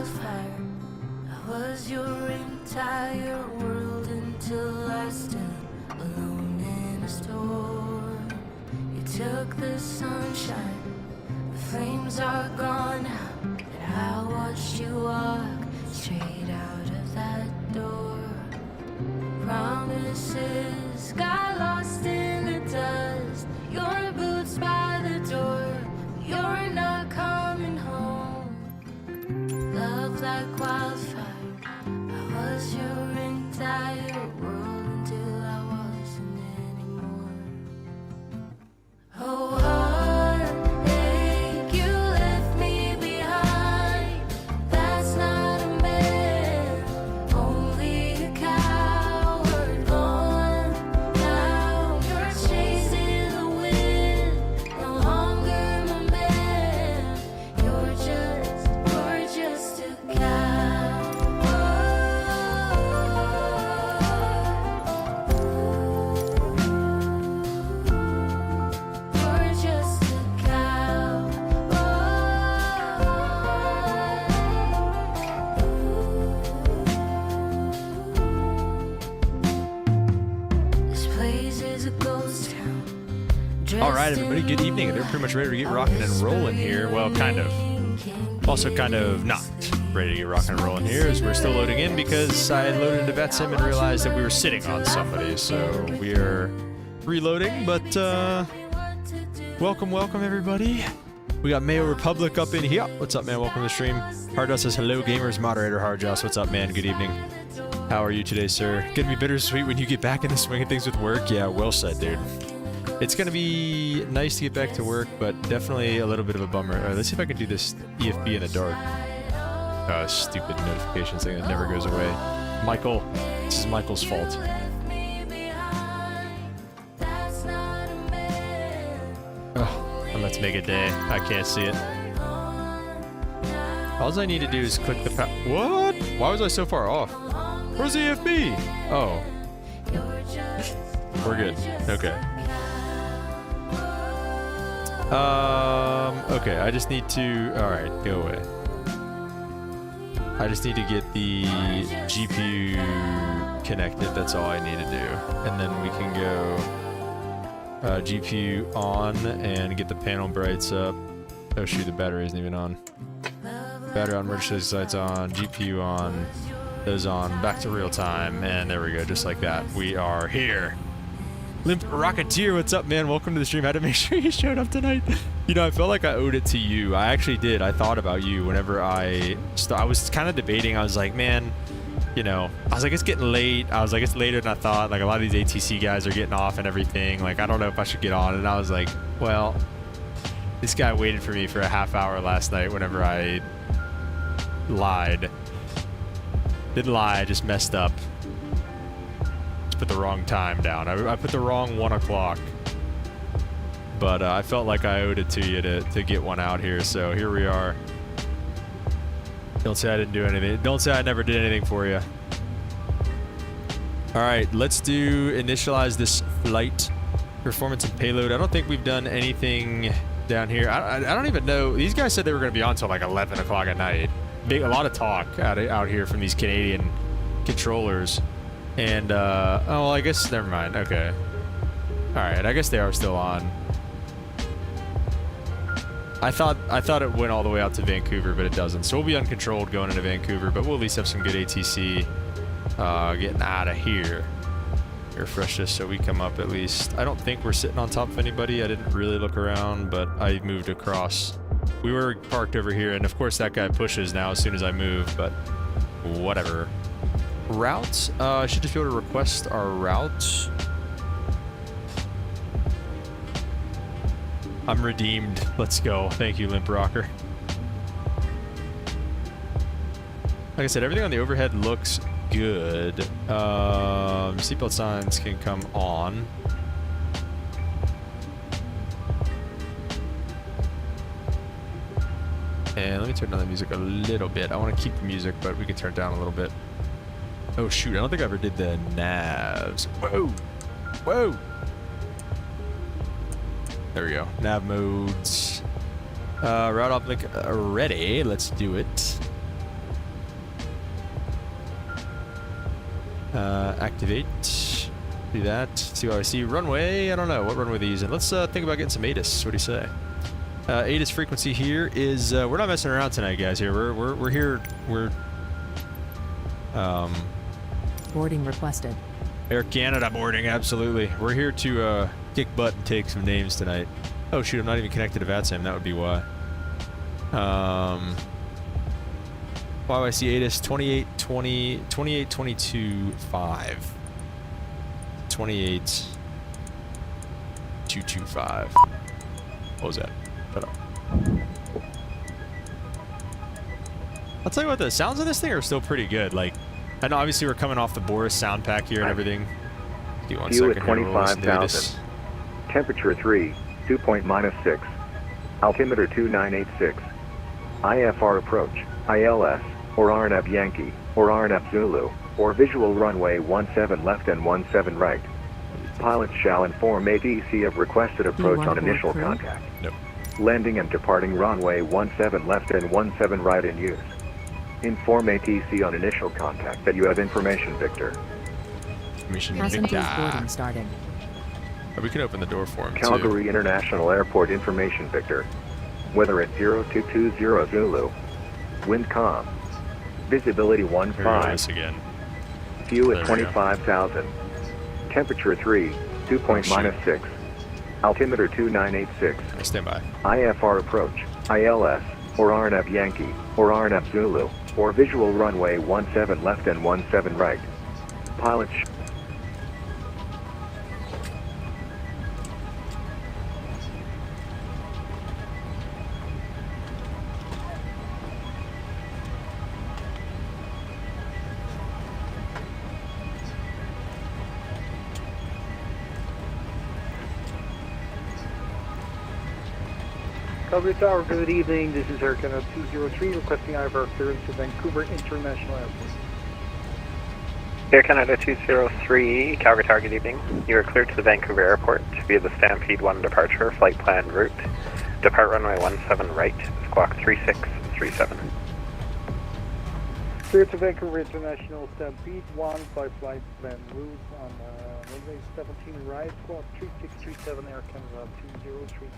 wildfire. I was your entire world until I stood alone in a storm. You took the sunshine, the flames are gone now, and I watched you walk straight out of that door. Promises got lost in the dust. Your boots by the door. You're not coming home. Love like wildfire. I was your entire world until I wasn't anymore. Oh, heartache, you left me behind. That's not a man, only a coward. Gone now, you're chasing the wind. No longer my man. You're just a coward. You're just a coward. This place is a ghost town. All right, everybody, good evening. They're pretty much ready to get rocking and rolling here. Well, kind of. Also kind of not ready to get rocking and rolling here as we're still loading in because I had loaded into VATSIM and realized that we were sitting on somebody. So we are reloading, but welcome, everybody. We got Mayo Republic up in here. What's up, man? Welcome to the stream. Hardjoss says, hello, gamers. Moderator Hardjoss, what's up, man? Good evening. How are you today, sir? Gonna be bittersweet when you get back in the swing of things with work? Yeah, well said, dude. It's gonna be nice to get back to work, but definitely a little bit of a bummer. All right, let's see if I can do this EFB in the dark. Stupid notification thing that never goes away. Michael, this is Michael's fault. Oh, and let's make a day. I can't see it. All I need to do is click the What? Why was I so far off? Where's the EFB? Oh. We're good. Okay. Okay, I just need to... Alright, go away. I just need to get the GPU connected, that's all I need to do. And then we can go GPU on and get the panel brights up. Oh shoot, the battery isn't even on. Battery on, emergency lights on, GPU on, those on, back to real time, and there we go, just like that. We are here. Limp Rocketeer, what's up, man? Welcome to the stream. I had to make sure you showed up tonight. You know, I felt like I owed it to you. I actually did. I thought about you whenever I was kind of debating. I was like, man, you know, I was like, it's getting late. I was like, it's later than I thought. Like, a lot of these ATC guys are getting off and everything. Like, I don't know if I should get on. And I was like, well, this guy waited for me for a half hour last night whenever I lied. Didn't lie, I just messed up. Put the wrong time down. I put the wrong 1 o'clock. But I felt like I owed it to you to get one out here, so here we are. Don't say I didn't do anything. Don't say I never did anything for you. Alright, let's initialize this flight. Performance and payload. I don't think we've done anything down here. I don't even know. These guys said they were going to be on until like 11 o'clock at night. A lot of talk out here from these Canadian controllers. And, oh, well, I guess, never mind. Okay. Alright, I guess they are still on. I thought it went all the way out to Vancouver, but it doesn't. So we'll be uncontrolled going into Vancouver, but we'll at least have some good ATC getting out of here. Refresh this so we come up at least. I don't think we're sitting on top of anybody. I didn't really look around, but I moved across. We were parked over here, and of course that guy pushes now as soon as I move, but whatever. Routes, I should just be able to request our route. I'm redeemed. Let's go. Thank you, Limp Rocker. Like I said, everything on the overhead looks good. Seatbelt signs can come on. And let me turn down the music a little bit. I want to keep the music, but we can turn it down a little bit. Oh shoot, I don't think I ever did the navs. Whoa! Whoa! There we go. Nav modes. Route uplink ready. Let's do it. Activate. Do that. CYYC runway. I don't know what runway they're using. Let's think about getting some ATIS. What do you say? ATIS frequency here is we're not messing around tonight, guys. Here we're here. We're boarding requested. Air Canada boarding. Absolutely. We're here to kick butt and take some names tonight. Oh shoot! I'm not even connected to VATSIM. That would be why. CYYC ATIS 2820 2822 5 28225. What was that? Shut up. I'll tell you what, the sounds of this thing are still pretty good. Like, I know obviously we're coming off the Boris sound pack here and everything. Do one View second at here, we'll listen to 25,000. this. Temperature 3, dew point -6. Altimeter 2986. IFR approach, ILS, or RNF Yankee, or RNF Zulu, or visual runway 17 left and 17 right. Pilots shall inform ATC of requested approach on initial contact. Nope. Landing and departing runway 17 left and 17 right in use. Inform ATC on initial contact that you have information, Victor. Mission Passengers Victor. boarding starting. Or we can open the door for him too. Calgary International Airport information, Victor. Weather at 0220 Zulu. Wind calm. Visibility Here it 15. is again. View There at we go. 25,000. Temperature 3, dew point -6. Altimeter 2986. Stand by. IFR approach, ILS, or RNF Yankee, or RNF Zulu, or visual runway 17 left and 17 right. Pilots Calgary Tower, good evening. This is Air Canada 203 requesting IFR clearance to Vancouver International Airport. Air Canada 203, Calgary Tower, good evening. You are cleared to the Vancouver Airport via the Stampede 1 departure, flight plan route. Depart runway 17 right, squawk 3637. Cleared to Vancouver International Stampede 1 by flight plan route on runway 17 right, squawk 3637, Air Canada 203.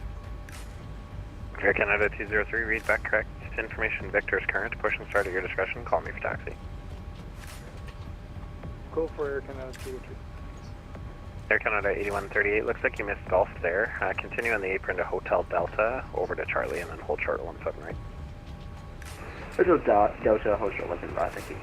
Air Canada 203, read back correct. Information Victor is current. Push and start at your discretion. Call me for taxi. Go for Air Canada 203. Air Canada 8138, looks like you missed golf there. Continue on the apron to Hotel Delta, over to Charlie, and then hold short 17 right. Hotel Delta, hold short 17 right, thank you.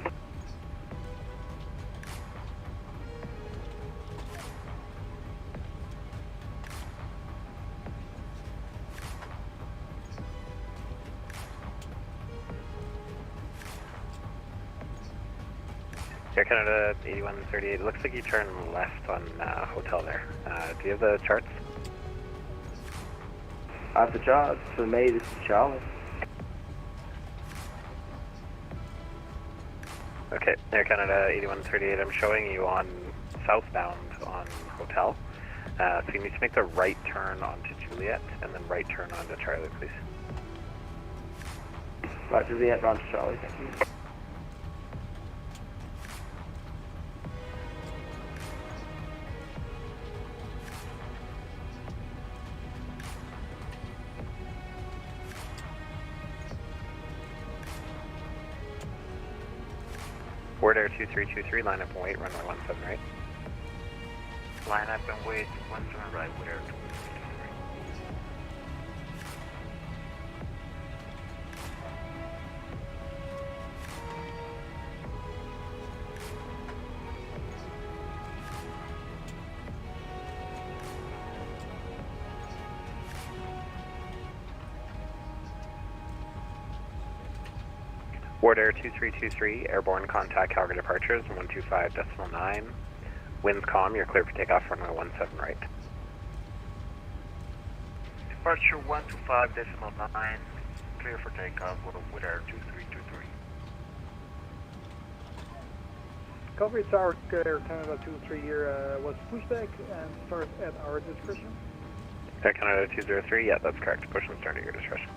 Air Canada 8138, looks like you turn left on Hotel there. Do you have the charts? I have the charts. For me, this is Charlie. Okay, Air Canada 8138, I'm showing you on southbound on Hotel. So you need to make the right turn onto Juliet, and then right turn onto Charlie, please. Right, Juliet, run to Charlie, thank you. Board Air 2323, line up and wait, runway 17 right. Line up and wait, 17 right, Board Air 2323. Board Air 2323, airborne contact Calgary departures, 125.9. Winds calm, you're clear for takeoff, runway 17 right. Departure 125.9, clear for takeoff with Air 2323. Calgary Tower, Air Canada 203 here, was pushback and start at our discretion. Air Canada 203, yeah, that's correct. Push and start at your discretion.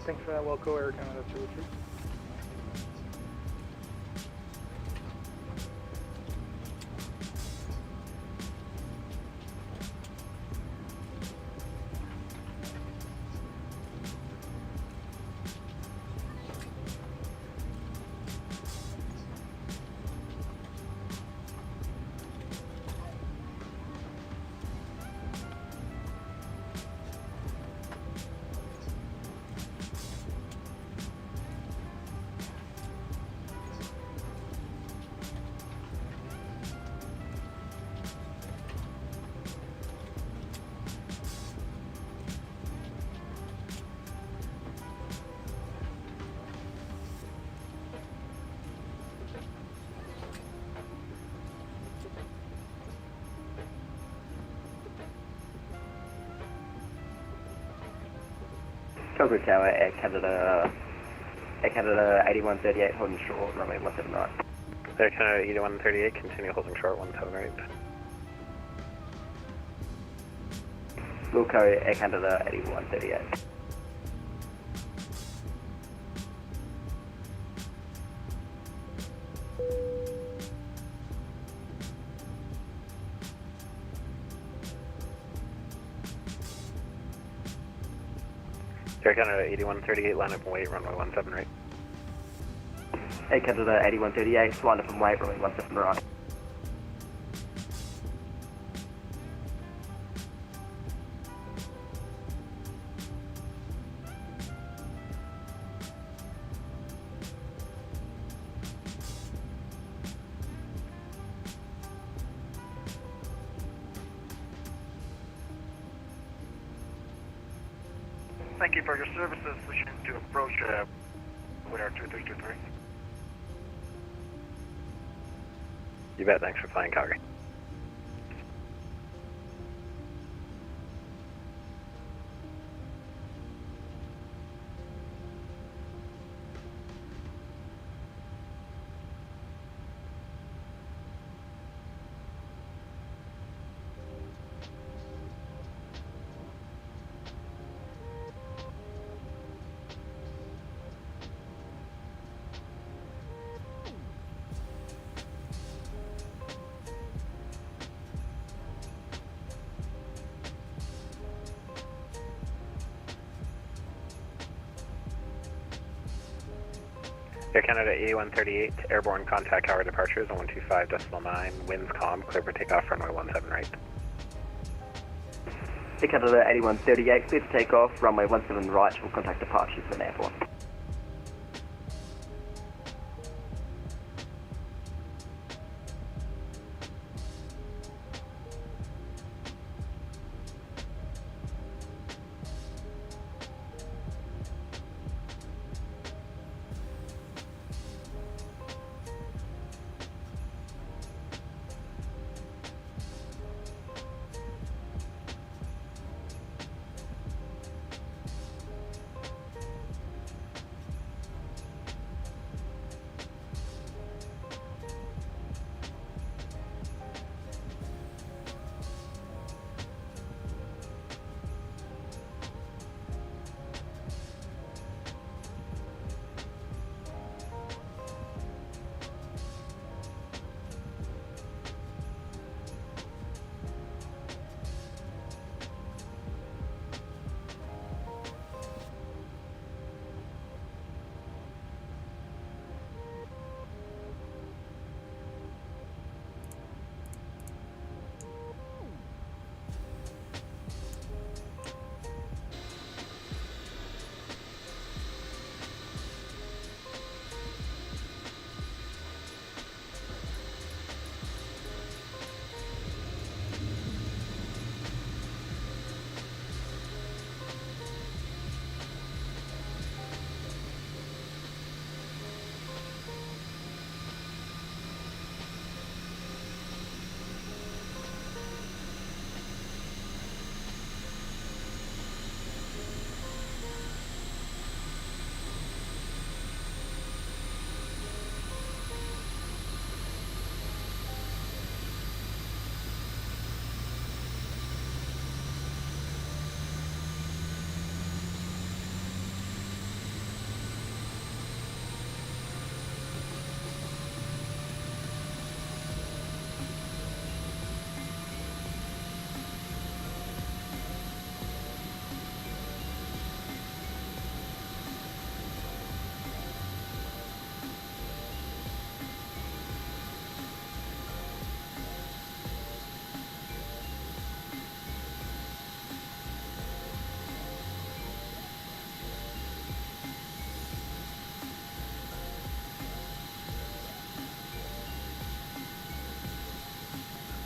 Thanks for that, Welco Air Canada 203. Calgary Tower, Air Canada 8138, holding short, runway 17 right. Air Canada 8138, continue holding short 17 right. Wilco, Air Canada 8138. Air Canada 8138, line up and wait, runway 17 right. Air Canada 8138, line up and wait, runway 17 right. Thank you for your services. Wishing to approach with our 2323. You bet, thanks for flying Calgary. Air Canada 8138, airborne contact hour departures on 125.9, winds calm, clear for takeoff, runway 17 right. Air Canada 8138, clear to take off, runway 17 right, will contact departures when airborne.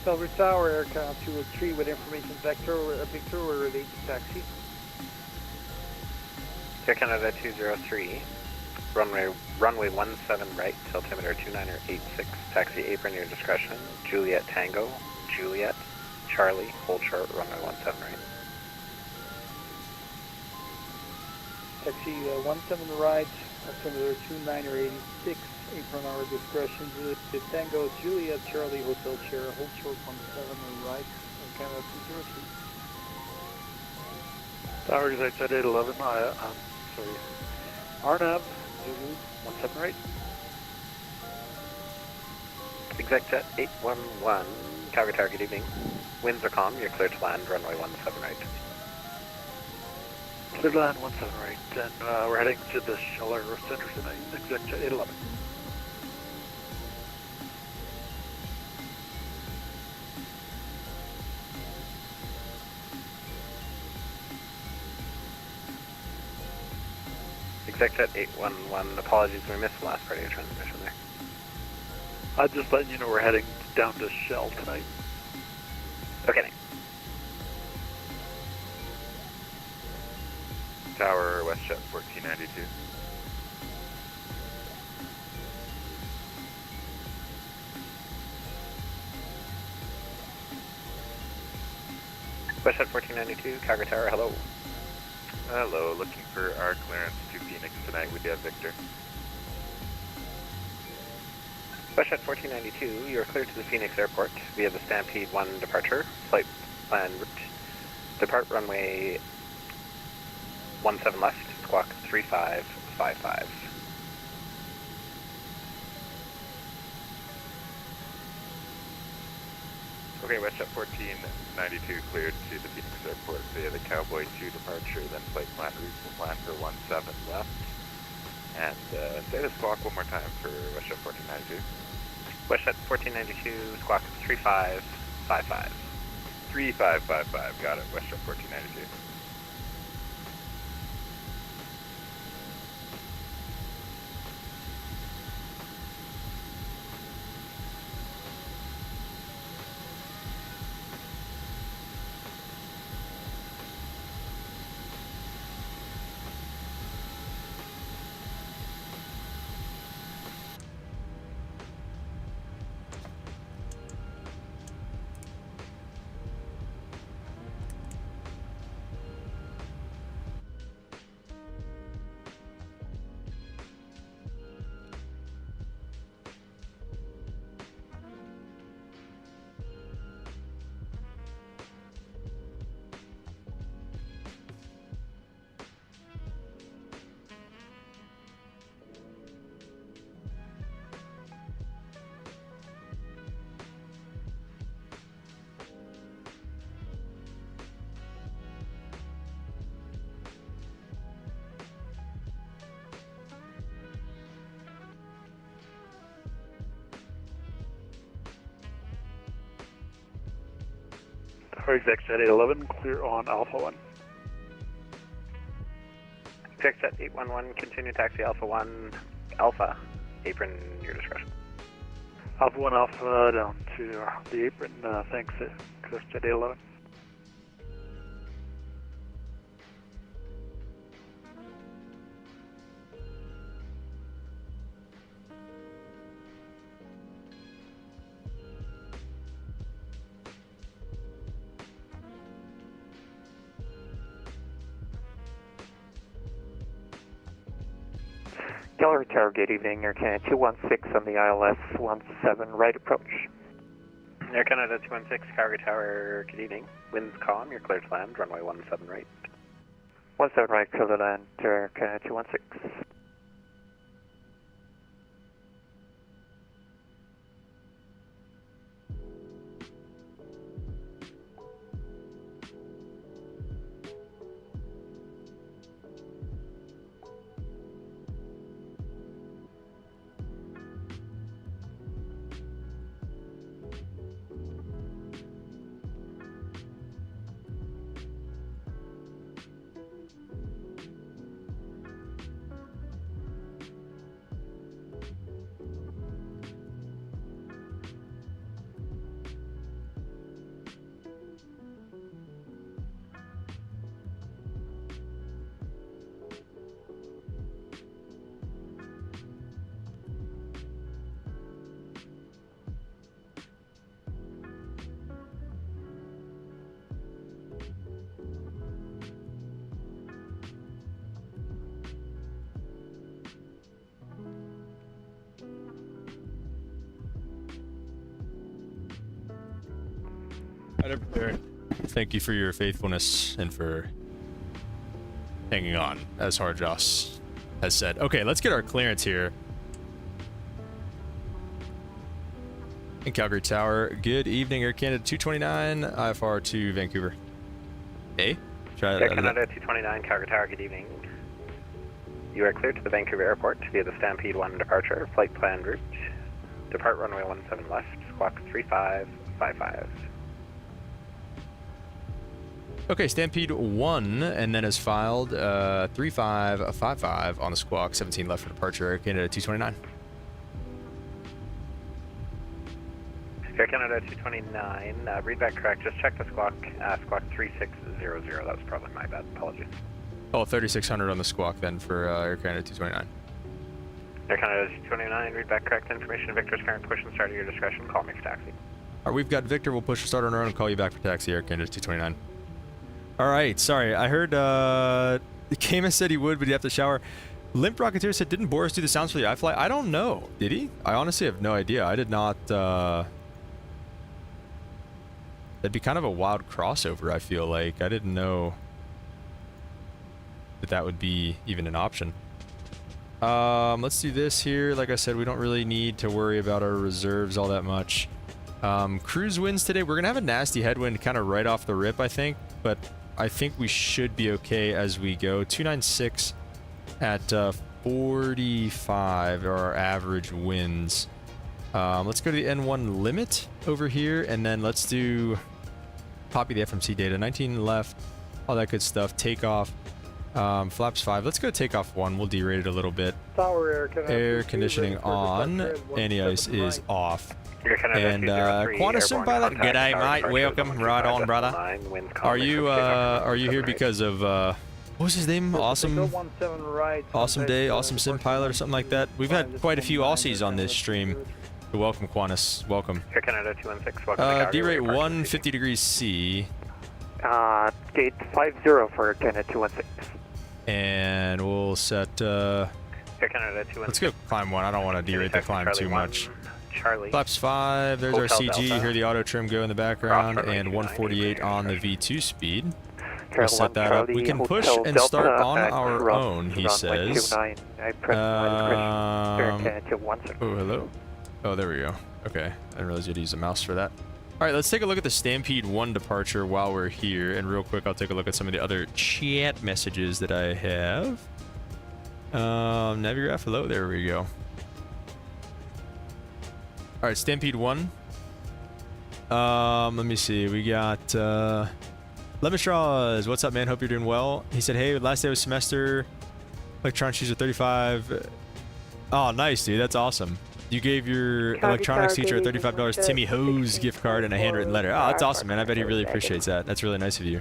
Calgary Tower, Air Canada 203 with information Victor, we're ready to taxi. Air Canada 203, runway 17 right, altimeter 2986, taxi apron your discretion, Juliet Tango, Juliet, Charlie, hold short, runway 17 right. taxi 17 right, altimeter 2986, apron hour discretion, Juliet Tango, Juliet Charlie Hotel Sierra, hold short 17 right, Air Canada 203. Tower exit at 811, RNAV, Zulu, 17 right. ExecJet 811, Calgary Tower, good evening. Winds are calm, you're clear to land, runway 17 right. Clear to land 17 right, and we're heading to the Scheller Center tonight, ExecJet 811. ExecJet 811, apologies, we missed the last part of your transmission there. I'm just letting you know we're heading down to Shell tonight. Okay, thanks. Tower, WestJet 1492. WestJet 1492, Calgary Tower, hello. Hello, looking for our clearance to Phoenix tonight. We have Victor. WestJet 1492, you're clear to the Phoenix Airport via the Stampede 1 departure, flight plan route. Depart runway 17 left, squawk 3555. Okay, WestJet 1492 cleared to the Phoenix Airport via the Cowboy 2 departure, then flight plan route will plan for 17 left. And say the squawk one more time for WestJet 1492. WestJet 1492, squawk 3555. 3555, got it, WestJet 1492. Tower ExecJet 811, clear on Alpha 1. ExecJet 811, continue taxi Alpha 1, Alpha, apron, your discretion. Alpha 1 Alpha down to the apron, thanks, ExecJet 811. Calgary Tower, good evening. Air Canada 216 on the ILS-17 right approach. Air Canada 216, Calgary Tower, good evening. Winds calm, you're clear to land, runway 17 right. 17 right, clear to land, Air Canada 216. Thank you for your faithfulness and for hanging on, as Harjoss has said. Okay, let's get our clearance here. In Calgary Tower, good evening, Air Canada 229, IFR to Vancouver. Hey? Air Canada 229, Calgary Tower, good evening. You are cleared to the Vancouver Airport via the Stampede 1 departure, flight plan route. Depart runway 17 left, squawk 3555. Okay, Stampede 1, and then as filed, 3555 on the squawk, 17 left for departure, Air Canada 229. Air Canada 229, read back correct, just check the squawk, squawk 3600, that was probably my bad, apologies. Oh, 3600 on the squawk then for Air Canada 229. Air Canada 229, read back correct information, Victor's current push and start at your discretion, call me for taxi. Alright, we've got Victor, we'll push the start on our own and call you back for taxi, Air Canada 229. Alright, sorry, I heard, Camus said he would, but he'd have to shower. Limp Rocketeer said, didn't Boris do the sounds for the iFly? I don't know. Did he? I honestly have no idea. I did not, that'd be kind of a wild crossover, I feel like. I didn't know that that would be even an option. Let's do this here. Like I said, we don't really need to worry about our reserves all that much. Cruise winds today. We're going to have a nasty headwind kind of right off the rip, I think. But I think we should be okay as we go. 296 at 45 are our average winds. Let's go to the N1 limit over here, and then let's do copy the FMC data. 19 left, all that good stuff. Takeoff, flaps 5. Let's go takeoff 1. We'll derate it a little bit. Air conditioning on. Anti-ice is off. And Qantas pilot, g'day mate, welcome. Right on, brother. Are you here because of what was his name? Awesome Day, Awesome Sim Pilot or something like that? We've had quite a few Aussies on this stream. Welcome, Qantas. Welcome. Air Canada 216, welcome to Calgary. D-rate 150 degrees C. Gate 50 for Canada 216. And we'll set, Air Canada 216. let's go climb 1. I don't want to derate the climb too much. Charlie. Flaps 5. There's our CG. Delta. Hear the auto trim go in the background. And 148 on the V2 speed. We'll set that up. We can push and start on our own, he says. Oh, hello? Oh, there we go. Okay. I didn't realize you had to use a mouse for that. All right, let's take a look at the Stampede 1 departure while we're here. And real quick, I'll take a look at some of the other chat messages that I have. Navigraph, hello. There we go. All right, Stampede 1. Let me see. We got Lemon what's up, man? Hope you're doing well. He said, hey, last day of semester, electronic shoes are 35. Oh, nice, dude. That's awesome. You gave your electronics teacher a $35 Timmy Hose gift card and a handwritten letter. Oh, that's awesome, man. I bet he really appreciates that. That's really nice of you.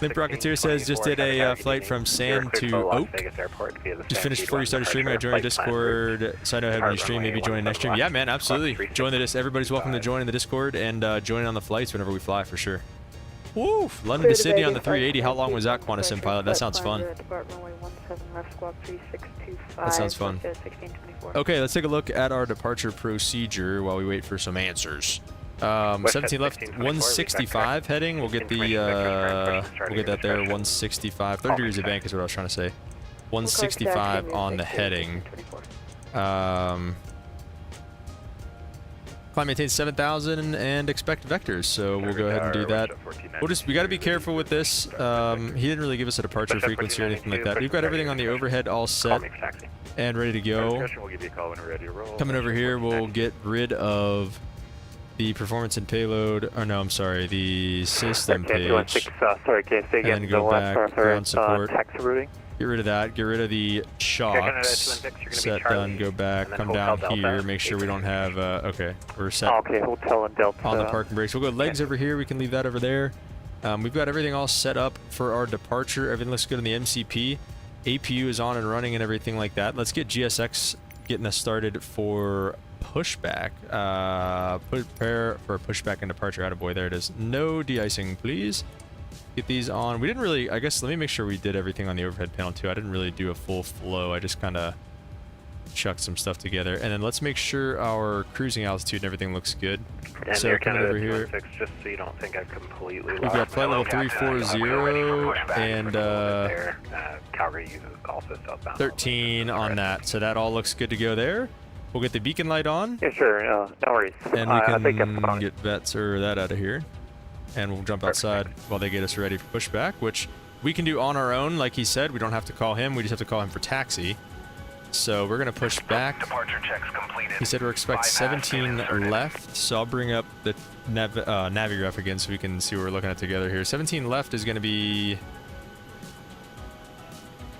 Limp Rocketeer says, just did a flight from Sand to Oak. Just finished before you started streaming. I joined the Discord. So I know having you stream, maybe joining next stream. Yeah, man, absolutely. Join the Everybody's welcome to join in the Discord and join on the flights whenever we fly, for sure. Woo! London to Sydney on the 380. How long was that, Qantas Sim Pilot? That sounds fun. That sounds fun. Okay, let's take a look at our departure procedure while we wait for some answers. 17 left, 165 heading. We'll get the we'll get that there. 165. 30 degrees of bank is what I was trying to say. 165 on the heading. Climb maintain 7,000 and expect vectors, so we'll go ahead and do that. We got to be careful with this. He didn't really give us a departure frequency or anything like that. We've got everything on the overhead all set and ready to go. Coming over here, we'll get rid of the performance and payload. Or no, I'm sorry, the system page. And then go back, ground support. Get rid of that. Get rid of the shocks. Set done. Go back. Come down here. Make sure we don't have. Okay, we're set. Okay, Hotel and Delta. On the parking brakes. We'll go legs over here. We can leave that over there. We've got everything all set up for our departure. Everything looks good on the MCP. APU is on and running and everything like that. Let's get GSX getting us started for pushback. Prepare for a pushback and departure. Attaboy. There it is. No de-icing, please. Get these on. We didn't really, I guess, let me make sure we did everything on the overhead panel too. I didn't really do a full flow. I just kind of chuck some stuff together. And then let's make sure our cruising altitude and everything looks good. And So Air coming Canada over here, 216, just so you don't think I've completely we've lost. got flight level 340 and Calgary uses also southbound. 13 on that. So that all looks good to go there. We'll get the beacon light on. Yeah, sure. No worries. And we I think I'm can fine. get VETS or that out of here. And we'll jump outside while they get us ready for pushback, which we can do on our own. Like he said, we don't have to call him. We just have to call him for taxi. So we're going to push back. Departure checks completed. He said we're expect 17 left. So I'll bring up the Navigraph again so we can see what we're looking at together here. 17 left is going to be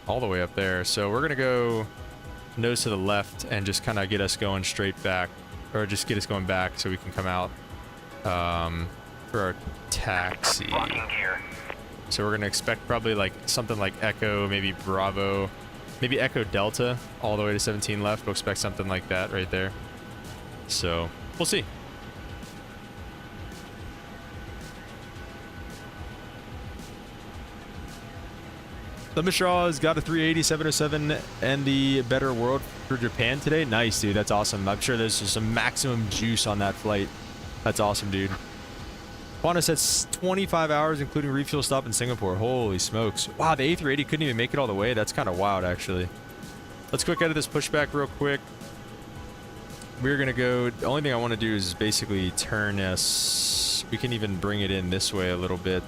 all the way up there. So we're going to go nose to the left and just kind of get us going straight back, or just get us going back so we can come out for our taxi. So we're going to expect probably like something like Echo, maybe Bravo, maybe Echo Delta all the way to 17 left. We'll expect something like that right there. So we'll see. The Mishra's got a 380-707 and the Better World for Japan today. Nice, dude. That's awesome. I'm sure there's some maximum juice on that flight. That's awesome, dude. Qantas says 25 hours, including refuel stop in Singapore. Holy smokes. Wow, the A380 couldn't even make it all the way. That's kind of wild, actually. Let's quick out of this pushback real quick. We're going to go... The only thing I want to do is basically turn us... We can even bring it in this way a little bit.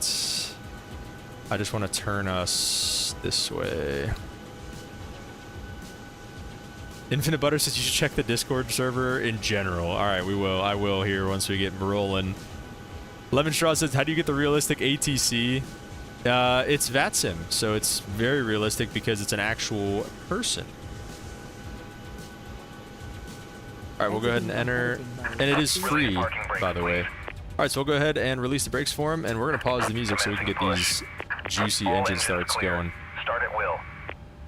I just want to turn us this way. Infinite Butter says you should check the Discord server in general. All right, we will. I will here once we get rolling. Lemon Straw says, how do you get the realistic ATC? It's VATSIM, so it's very realistic because it's an actual person. All right, we'll go ahead and enter. And it is free, by the way. All right, so we'll go ahead and release the brakes for him, and we're going to pause the music so we can get these juicy engine starts going. Start at will.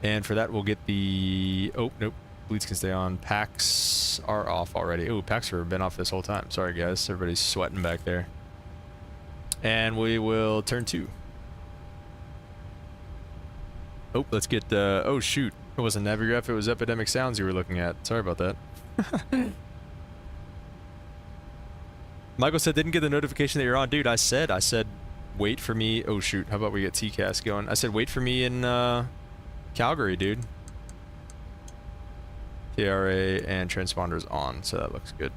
And for that, we'll get the... Oh, nope. Bleeds can stay on. Packs are off already. Oh, packs have been off this whole time. Sorry, guys. Everybody's sweating back there. And we will turn 2. Oh, let's get... oh, shoot. It wasn't Navigraph. It was Epidemic Sounds you were looking at. Sorry about that. Michael said, didn't get the notification that you're on. Dude, I said, wait for me. Oh, shoot. How about we get TCAS going? I said, wait for me in Calgary, dude. TRA and transponders on, so that looks good.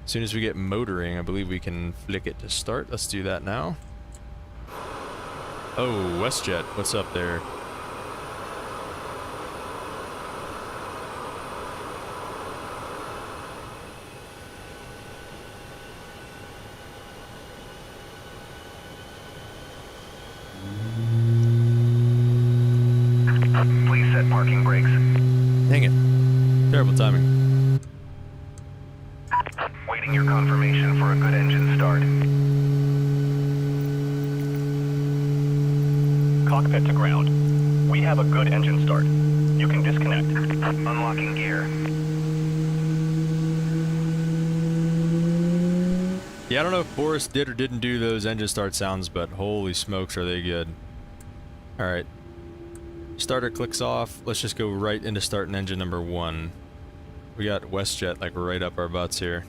As soon as we get motoring, I believe we can flick it to start. Let's do that now. Oh, WestJet, what's up there? Please set parking brakes. Dang it. Terrible timing. Waiting your confirmation for a good engine start. Cockpit to ground. We have a good engine start. You can disconnect. Unlocking gear. Yeah, I don't know if Boris did or didn't do those engine start sounds, but holy smokes are they good. Alright. Starter clicks off. Let's just go right into starting engine number 1. We got WestJet like right up our butts here.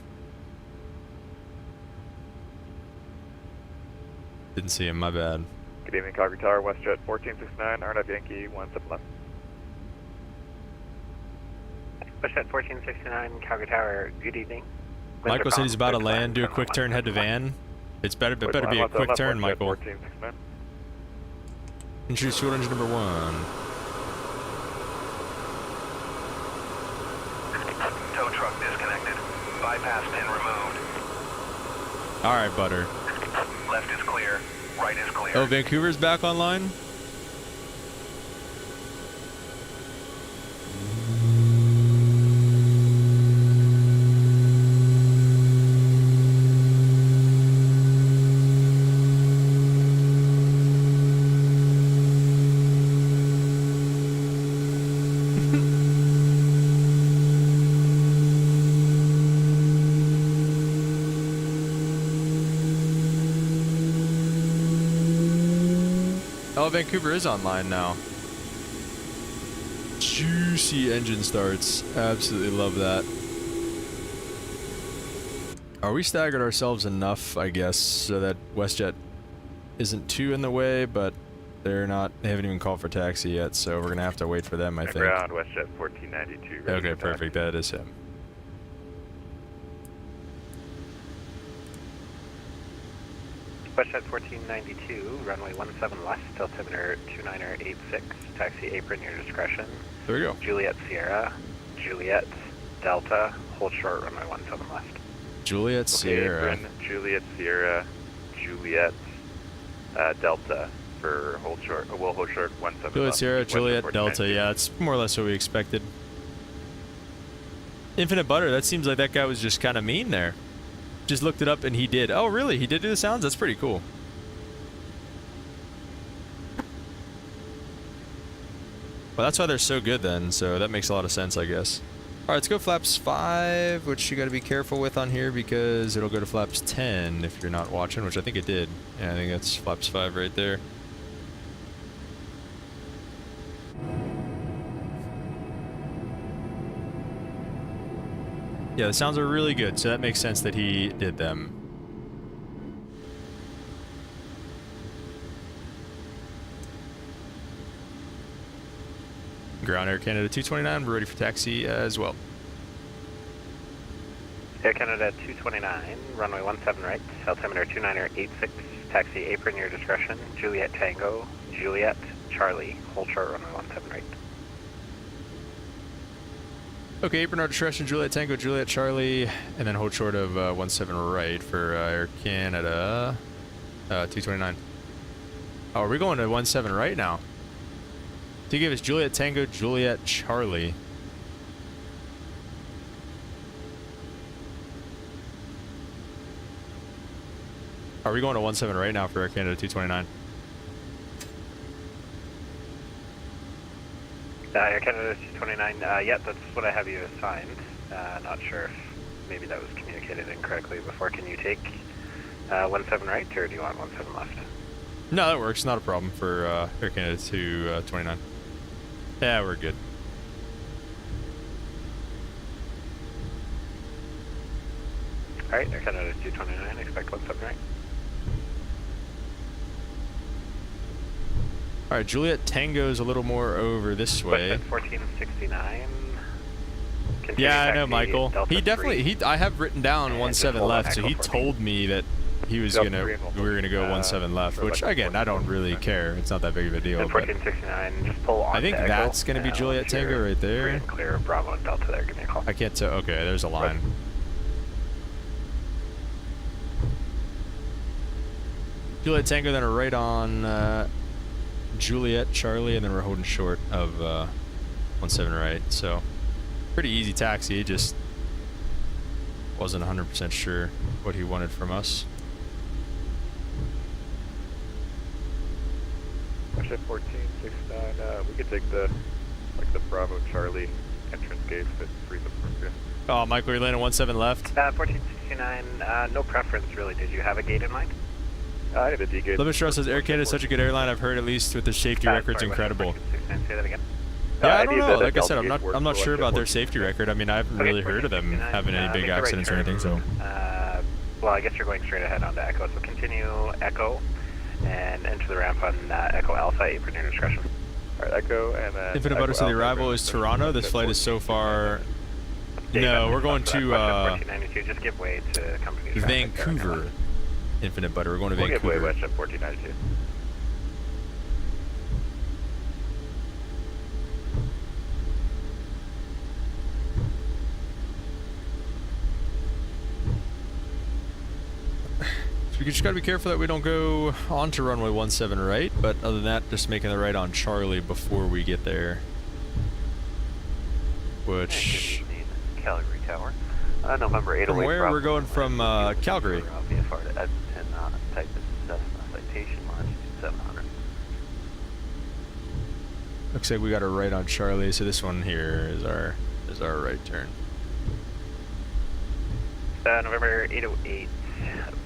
Didn't see him, my bad. Good evening, Calgary Tower, WestJet 1469, RNF Yankee 17 left. WestJet 1469, Calgary Tower, good evening. Michael said he's about to land, do a quick turn, head to van. It better be a quick turn, Michael. 1469. Introduce fuel engine number 1. Tow truck disconnected. Bypass pin removed. Alright, Butter. Left is clear. Right is clear. Oh, Vancouver's back online? Oh, Vancouver is online now. juicy engine starts. Absolutely love that. Are we staggered ourselves enough, I guess, so that WestJet isn't too in the way, but they haven't even called for taxi yet, so we're gonna have to wait for them, I think. Ground, WestJet 1492. Okay, perfect. That is him. WestJet 1492, runway 17 left, altimeter 2986, taxi apron your discretion. There we go. Juliet Sierra, Juliet Delta, hold short, runway 17 left. Juliet Sierra. Apron, Juliet Sierra, Juliet Delta for hold short. We'll hold short 17 Juliet left. Sierra, Juliet Delta. Yeah, it's more or less what we expected. Infinite Butter, that seems like that guy was just kind of mean there. Just looked it up and he did. Oh, really? He did do the sounds? That's pretty cool. Well, that's why they're so good then, so that makes a lot of sense, I guess. All right, let's go flaps 5, which you got to be careful with on here because it'll go to flaps 10 if you're not watching, which I think it did. Yeah, I think that's flaps 5 right there. Yeah, the sounds are really good, so that makes sense that he did them. Ground Air Canada 229, we're ready for taxi as well. Air Canada 229, runway 17 right, altimeter 2986, taxi apron your discretion, Juliet Tango, Juliet Charlie, hold short, runway 17 right. Okay, apron our discretion, Juliet Tango, Juliet Charlie, and then hold short of 17 right for Air Canada 229. Oh, are we going to 17 right now? To give us Juliet Tango, Juliet Charlie. Are we going to 17 right now for Air Canada 229? Air Canada 229, yeah, that's what I have you assigned. Not sure if maybe that was communicated incorrectly before. Can you take 17 right, or do you want 17 left? No, that works. Not a problem for Air Canada 229. Yeah, we're good. Alright, Air Canada 229, expect 17 right. All right, Juliet Tango's a little more over this way. 1469. Yeah, I know, Michael. He definitely, I have written down 17 left, so he told me that he was we were gonna go 17 left, which again, I don't really care. It's not that big of a deal. 1469, just pull on. I think that's gonna be Juliet Tango right there. Free and clear of Bravo and Delta there, give me a call. I can't tell. Okay, there's a line. Juliet Tango, then a right on Juliet Charlie, and then we're holding short of 17 right. So pretty easy taxi. Just wasn't 100% sure what he wanted from us. Ship 1469. We could take the Bravo Charlie entrance gate if it frees up for you. Oh, Michael, you're landing 17 left. 1469. No preference really. Did you have a gate in mind? I have a D gate. Limit Strauss says Air Canada is such a good airline. I've heard at least with their safety record's incredible. Say that again. Yeah, I don't know. Like I said, I'm not sure about their safety record. I mean, I haven't really heard of them having any big accidents or anything. So. Well, I guess you're going straight ahead onto Echo. So continue Echo and enter the ramp on Echo Alpha. Apron your discretion. All right, Echo and then. Infinite Butter, so the arrival is Toronto. This flight is so far. No, we're going to 1492. Just give way to company Vancouver. Infinite Butter. We're going to Vancouver. Give way, WestJet 1492. So we just got to be careful that we don't go onto runway 17 right, but other than that, just making the right on Charlie before we get there. Which... Calgary Tower. November 808. From where? We're going from Calgary. VFR to Edmonton, type is Cessna, citation longitude 700. Looks like we got a right on Charlie, so this one here is our right turn. November 808,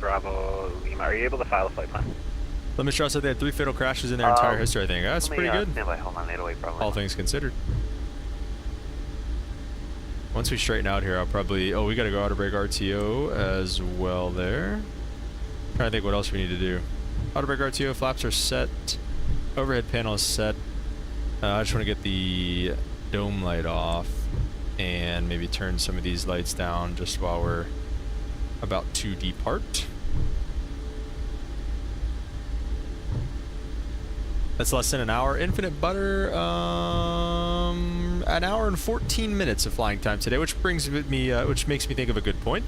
Bravo Lima. Are you able to file a flight plan? Limit said they had 3 fatal crashes in their entire history, I think. That's pretty good. Stand by, hold on, 808 Bravo. All things considered. Once we straighten out here, I'll probably... Oh, we got to go out of brake RTO as well there. Trying to think what else we need to do. Auto brake RTO, flaps are set. Overhead panel is set. I just want to get the dome light off and maybe turn some of these lights down just while we're about to depart. That's less than an hour. Infinite Butter, an hour and 14 minutes of flying time today, which makes me think of a good point.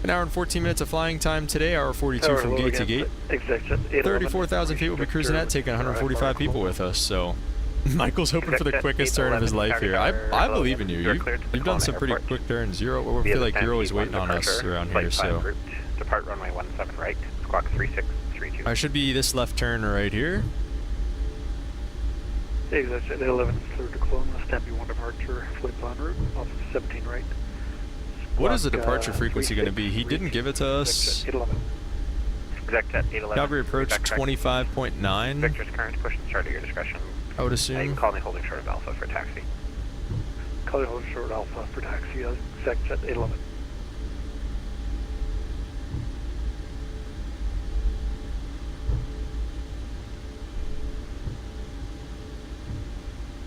An hour and 14 minutes of flying time today, hour 42 from gate to gate. 34,000 feet we'll be cruising at, taking 145 people with us, so... Michael's hoping for the quickest turn of his life here. I believe in you. You've done some pretty quick turns. I feel like you're always waiting on us around here, so... Depart runway 17 right, squawk 3632. I should be this left turn right here. Exit 11 cleared to Kelowna, Stampede 1 departure, flight plan route, off 17 right. What is the departure frequency going to be? He didn't give it to us. Exact at 811. Calgary approach 25.9. Victor's current push and start at your discretion. I would assume. You can call me holding short of Alpha for taxi. Call me holding short of Alpha for taxi, exact at 811.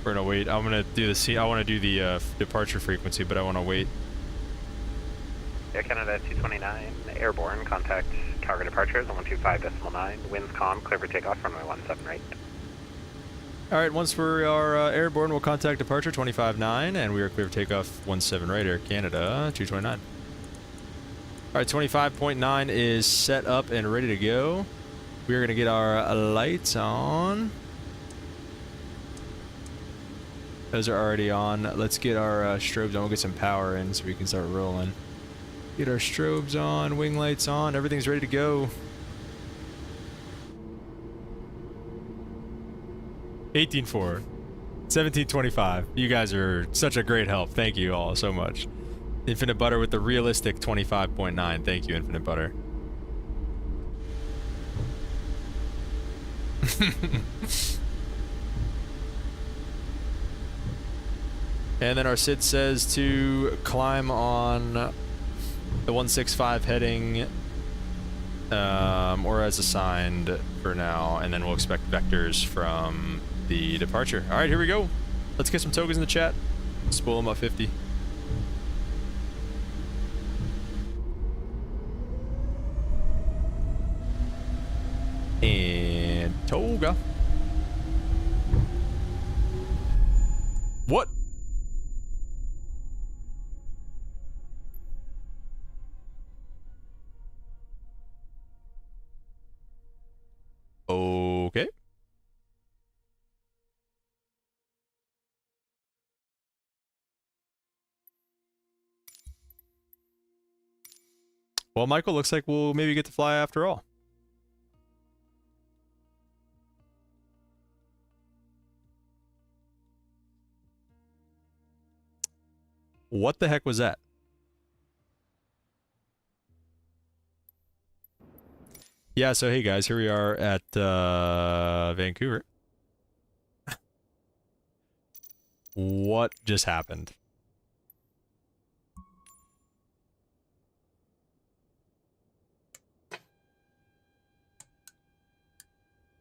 We're gonna wait. I'm gonna do the I want to do the departure frequency, but I want to wait. Air Canada 229 airborne. Contact Calgary departures on 125.9. Winds calm. Clear for takeoff. Runway 17 right. All right. Once we are airborne, we'll contact departure 25.9, and we are clear for takeoff 17 right. Air Canada 229. All right. 25.9 is set up and ready to go. We are gonna get our lights on. Those are already on. Let's get our strobes on. We'll get some power in so we can start rolling. Get our strobes on, wing lights on. Everything's ready to go. 18.4. 17.25. You guys are such a great help. Thank you all so much. Infinite Butter with the realistic 25.9. Thank you, Infinite Butter. And then our SID says to climb on the 165 heading, or as assigned for now, and then we'll expect vectors from the departure. All right, here we go. Let's get some tokens in the chat. Spool them up 50. And toga. What? Okay. Well, Michael, looks like we'll maybe get to fly after all. What the heck was that? Yeah, so hey guys, here we are at Vancouver. What just happened?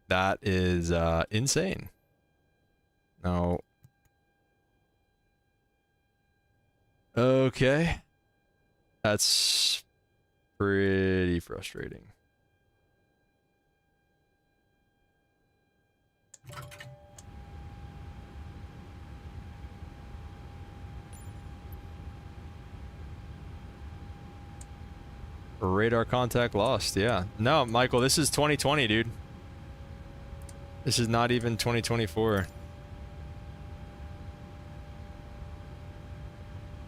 That is insane. No. Okay. That's pretty frustrating. Radar contact lost, yeah. No, Michael, this is 2020, dude. This is not even 2024.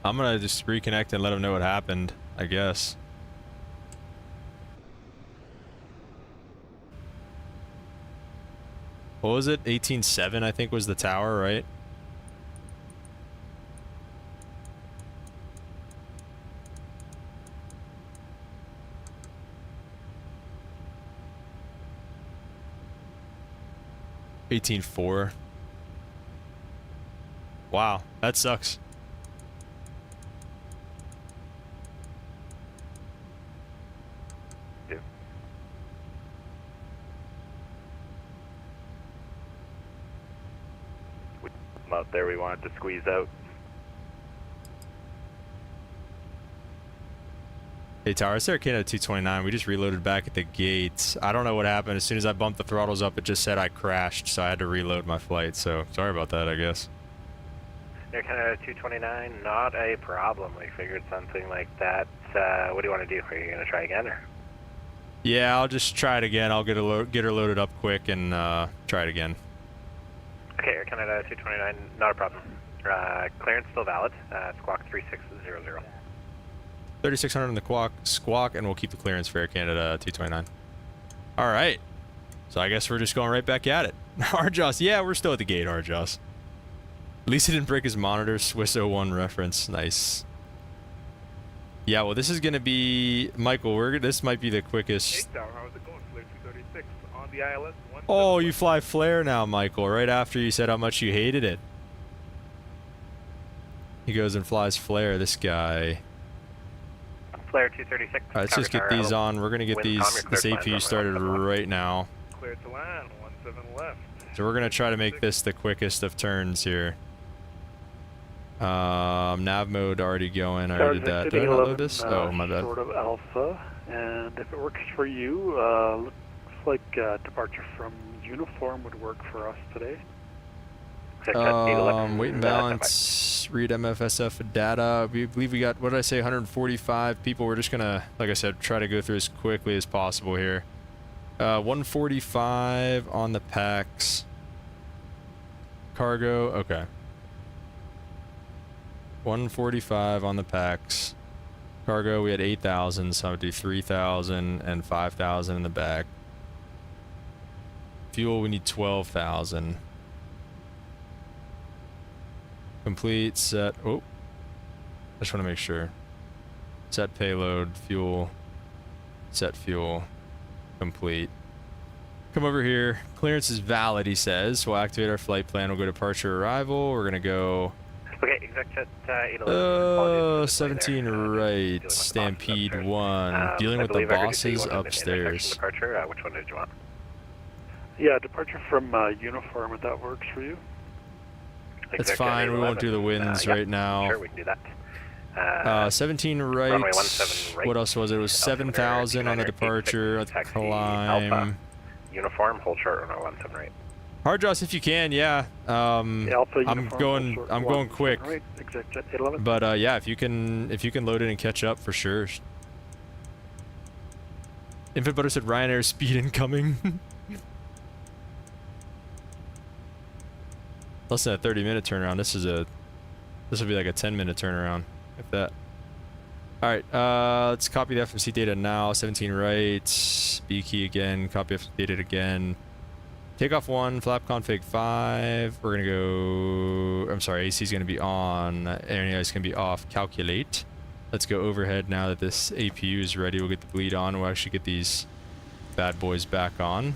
I'm gonna just reconnect and let them know what happened, I guess. What was it? 18.7, I think, was the tower, right? $18.4. Wow, that sucks. out there we wanted to squeeze out. Hey Tower, it's Air Canada 229. We just reloaded back at the gates. I don't know what happened. As soon as I bumped the throttles up, it just said I crashed, so I had to reload my flight. So sorry about that, I guess. Air Canada 229, not a problem. We figured something like that. What do you want to do? Are you going to try again, or? Yeah, I'll just try it again. I'll get her loaded up quick and try it again. Okay, Air Canada 229, not a problem. Clearance still valid. Squawk 3600. 3600 in the squawk, and we'll keep the clearance for Air Canada 229. All right. So I guess we're just going right back at it. Arjos, yeah, we're still at the gate, Arjos. At least he didn't break his monitor. Swiss 01 reference. Nice. Yeah, well, this is going to be... Michael, this might be the quickest... Hey, Tower, how's it going? Flare 236 on the ILS-17. Oh, you fly Flare now, Michael, right after you said how much you hated it. He goes and flies Flare, this guy. Flare 236. Alright, let's just get these on. We're going to get this APU started right now. Clear to land, 17 left. So we're going to try to make this the quickest of turns here. Nav mode already going. I already did that. Did I not load this? Oh, my bad. Sort of alpha, and if it works for you, looks like departure from uniform would work for us today. Weight and balance, read MFSF data. We believe we got, what did I say, 145 people. We're just gonna, like I said, try to go through as quickly as possible here. 145 on the packs. Cargo, okay. 145 on the packs. Cargo, we had 8,000, so I would do 3,000 and 5,000 in the back. Fuel, we need 12,000. Complete, set, oh. I just want to make sure. Set payload, fuel, set fuel, complete. Come over here. Clearance is valid, he says. We'll activate our flight plan. We'll go departure arrival. We're going to go... Okay, exec jet 811. 17 right, Stampede 1. Dealing with the bosses upstairs. Departure, which one did you want? Yeah, departure from uniform, if that works for you. That's fine, we won't do the winds right now. Sure, we can do that. 17 right, what else was it? It was 7,000 on the departure, let's climb. Alpha, uniform, hold short runway 17 right. Hard draws if you can, yeah. I'm going quick. Right, exec jet 811. But yeah, if you can load it and catch up for sure. Infant Butter said Ryanair speed incoming. Less than a 30-minute turnaround. This will be like a 10-minute turnaround, if that. All right, let's copy the FMC data now. 17 right, B key again. Copy FMC data again. Takeoff 1, flap config 5. We're gonna go. I'm sorry, AC is gonna be on. Air is gonna be off. Calculate. Let's go overhead now that this APU is ready. We'll get the bleed on. We'll actually get these bad boys back on.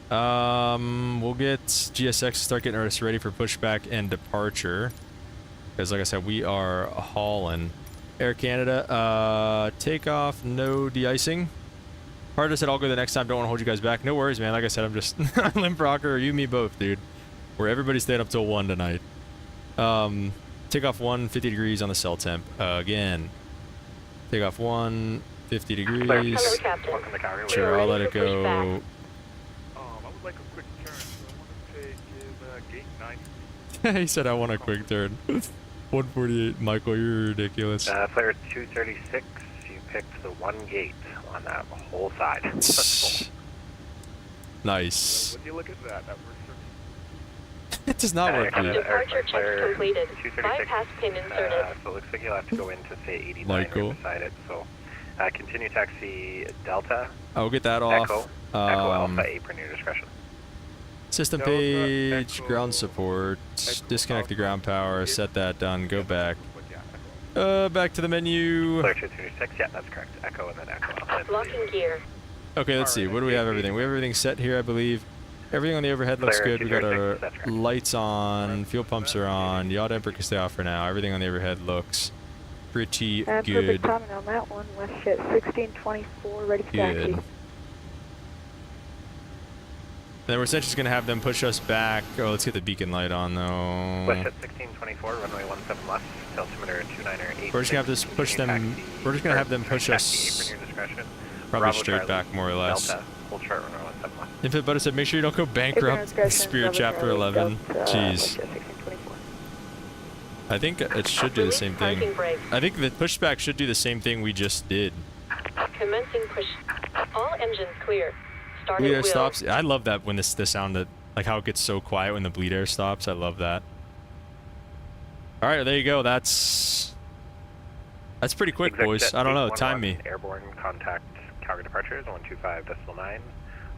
We'll get GSX to start getting us ready for pushback and departure. Because like I said, we are hauling. Air Canada, takeoff, no de-icing. Hard said I'll go the next time, don't want to hold you guys back. No worries, man. Like I said, I'm just limp rocker, or you, me both, dude. Where everybody's staying up till 1 tonight. Takeoff 1, 50 degrees on the cell temp. Again. Takeoff 1, 50 degrees. Hello, Captain. Welcome to Calgary. Sure, I'll let it go. Like a quick turn, so I want to take gate 9. He said I want a quick turn. 148, Michael, you're ridiculous. Flare 236, you picked the one gate on that whole side. Nice. When you look at that, that works for me. It does not work for you. Departure check completed. Bypass pin inserted. So it looks like you'll have to go into, say, 89 Michael. right beside it. So continue taxi Delta. I'll get that off. Echo Alpha, apron your discretion. System Delta, page, Echo, ground support, Echo, disconnect the ground power, set that done, go back. Yeah, Back to the menu. Flare 236, yeah, that's correct. Echo and then Echo Alpha. Locking gear. Okay, let's see. What do we have everything? We have everything set here, I believe. Everything on the overhead looks good. We got our lights on, fuel pumps are on, yaw damper can stay off for now. Everything on the overhead looks pretty good. Perfect timing on that one. WestJet 1624, ready for taxi. then we're essentially just gonna have them push us back. Oh, let's get the beacon light on though. West at 1624, runway 17 left, altimeter 29er. We're just gonna have to push them. We're just gonna have them push us probably straight back, more or less. Delta, hold short, runway 17 left. Infinite Butter said, make sure you don't go bankrupt. Spirit Chapter 11. Jeez. I think it should do the same thing. I think the pushback should do the same thing we just did. Commencing push. All engines clear. Bleed air stops. I love that when the sound that, like how it gets so quiet when the bleed air stops. I love that. All right, there you go. That's pretty quick, boys. I don't know. Time me. Airborne contact Calgary departures 125.9.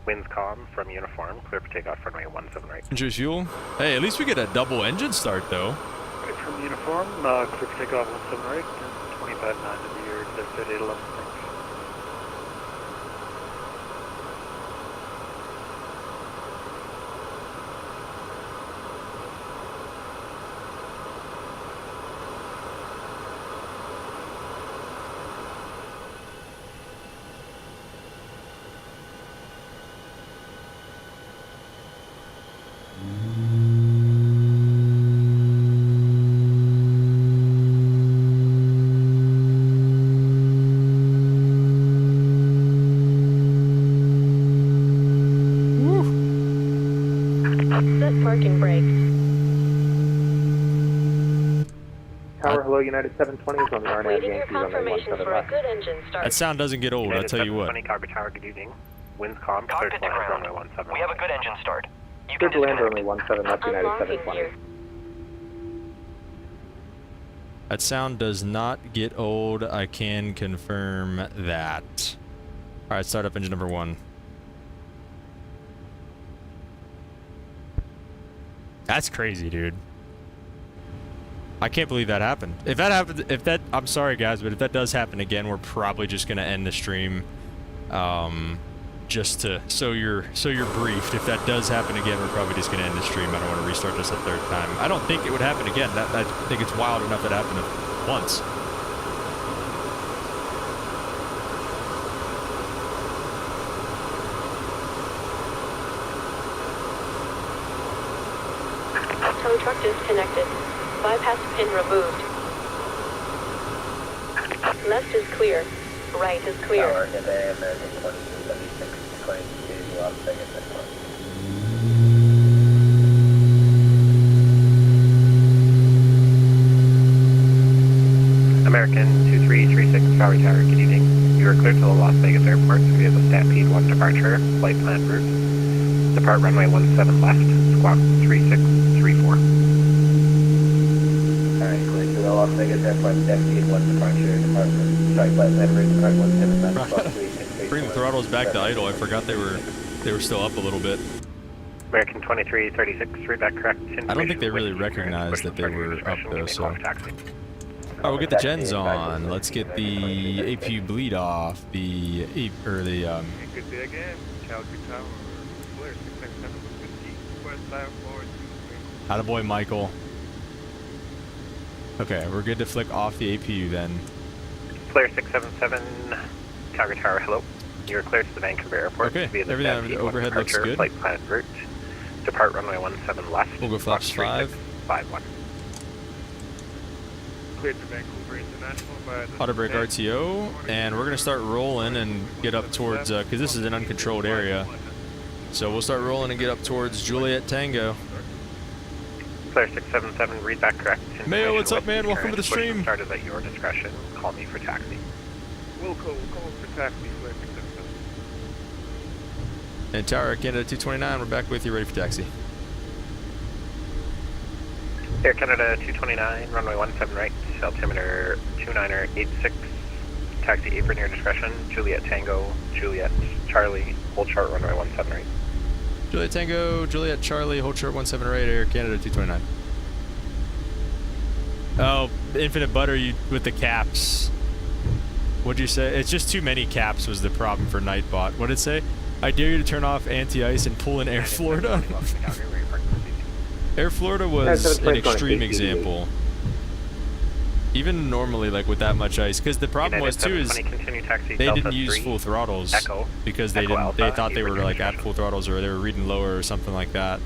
Winds calm from uniform. Clear for takeoff runway 17 right. Engine fuel. Hey, at least we get a double engine start though. Right from uniform, clear for takeoff 17 right and 25.9 to the year. That's at 811. United 720 is on the RNAV Waiting your Yankees on the confirmation 17 for a left. good engine start. That sound doesn't get old, I'll tell you what. Calgary Tower, good evening. Winds calm, clear to land runway 17. We have a good engine start. You Clear can to land disconnect. runway 17 left, United Unlocking 720. gear. That sound does not get old. I can confirm that. All right, start up engine number 1. That's crazy, dude. I can't believe that happened. If that happened, I'm sorry guys, but if that does happen again, we're probably just gonna end the stream. Just to so you're briefed. If that does happen again, we're probably just gonna end the stream. I don't want to restart this a third time. I don't think it would happen again. I think it's wild enough that it happened once. Tow truck disconnected. Bypass pin removed. Left is clear. Right is clear. Tower, today, American 2276, 22 Las Vegas, Airport. American 2336, Calgary Tower, good evening. You are cleared to the Las Vegas Airport via the Stampede 1 departure, flight plan route. Depart runway 17 left, squawk 3634. Alright, clear to the Las Vegas Airport, Stampede 1 departure, department. Sorry, flight plan route, depart 17 left, squawk 3634. Bring the throttles back to idle. I forgot they were still up a little bit. American 2336, read that correct. I don't think they really recognized that they were up though, so. Alright, we'll get the gens on. Let's get the APU bleed off. The Good day again, Calgary Tower. Flare 667 50, west side forward 23. Attaboy, Michael. Okay, we're good to flick off the APU then. Flare 677, Calgary Tower, hello. You are cleared to the Vancouver Airport. Okay, via the everything Stampede overhead 1 looks departure, good. Flight plan route. Depart runway 17 left. We'll go flaps 5. 51. Cleared to Vancouver International by the Auto brake RTO, and we're gonna start rolling and get up towards, because this is an uncontrolled area. So we'll start rolling and get up towards Juliet Tango. Flare 677, read that correct. Mayo, what's up, Information man? Welcome to the push stream. Start is at your discretion. Call me for taxi. We'll call for taxi, Flare 677. And Tower, Canada 229, we're back with you, ready for taxi. Air Canada 229, runway 17 right, altimeter 29er86, taxi apron your discretion, Juliet Tango, Juliet Charlie, hold short runway 17 right. Juliet Tango, Juliet Charlie, hold short 17 right, Air Canada 229. Oh, Infinite Butter, you with the caps. What'd you say? It's just too many caps was the problem for Nightbot. What'd it say? I dare you to turn off anti-ice and pull in Air Florida. Air Florida was an extreme example. Even normally, like with that much ice, because the problem was too is continue taxi they Delta didn't use 3, full throttles Echo, because they Echo didn't. They Alpha, thought they were Eastern like at Commission. full throttles or they were reading lower or something like that.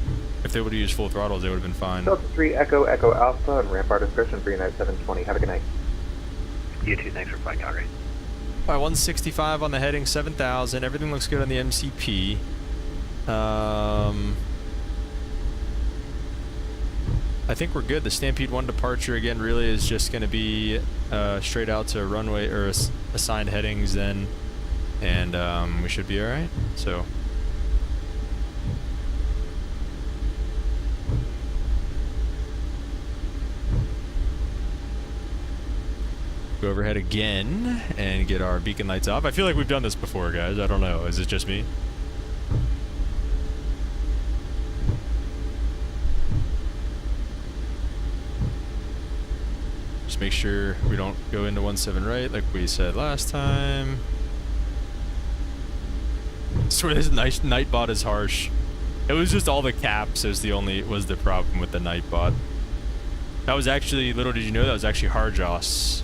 If they would have used full throttles, they would have been fine. Delta 3 Echo Echo Alpha and ramp our discretion for United 720. Have a good night. You too, thanks for flying Calgary. All right, 165 on the heading, 7,000. Everything looks good on the MCP. I think we're good. The Stampede 1 departure again really is just going to be straight out to runway or assigned headings then, and we should be all right. So. Go overhead again and get our beacon lights off. I feel like we've done this before, guys. I don't know. Is it just me? Just make sure we don't go into 17 right like we said last time. I swear this night bot is harsh. It was just all the caps was the problem with the night bot. That was actually, little did you know, that was actually Harjoss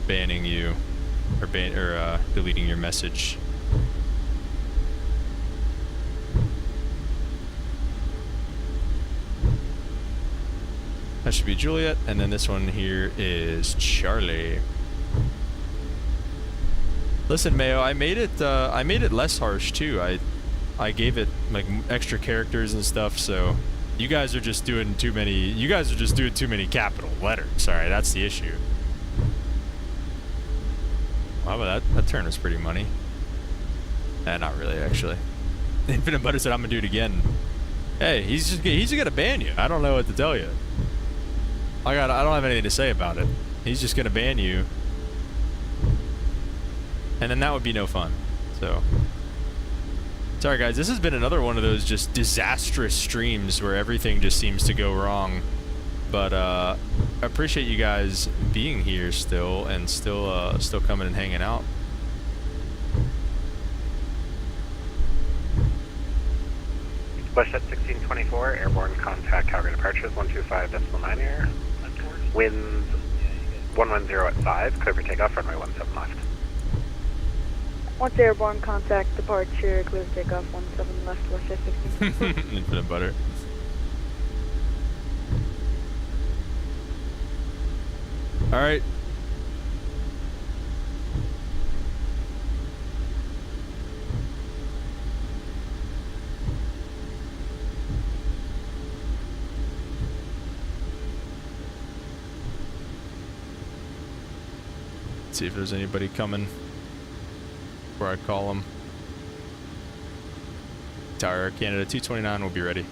banning you or deleting your message. That should be Juliet, and then this one here is Charlie. Listen, Mayo, I made it less harsh too. I gave it like extra characters and stuff, so you guys are just doing too many. You guys are just doing too many capital letters. Sorry, that's the issue. Wow, but that turn was pretty money. Not really, actually. Infinite Butter said I'm gonna do it again. Hey, he's gonna ban you. I don't know what to tell you. I don't have anything to say about it. He's just gonna ban you, and then that would be no fun. So, sorry guys, this has been another one of those just disastrous streams where everything just seems to go wrong. But I appreciate you guys being here still and still coming and hanging out. Bush at 1624, airborne contact Calgary departures 125.9 air. Winds 110 at 5, clear for takeoff, runway 17 left. Once airborne contact departure, clear for takeoff 17 left, Bush at 1624. Infinite Butter. All right. Let's see if there's anybody coming before I call them. Tower Canada 229 will be ready.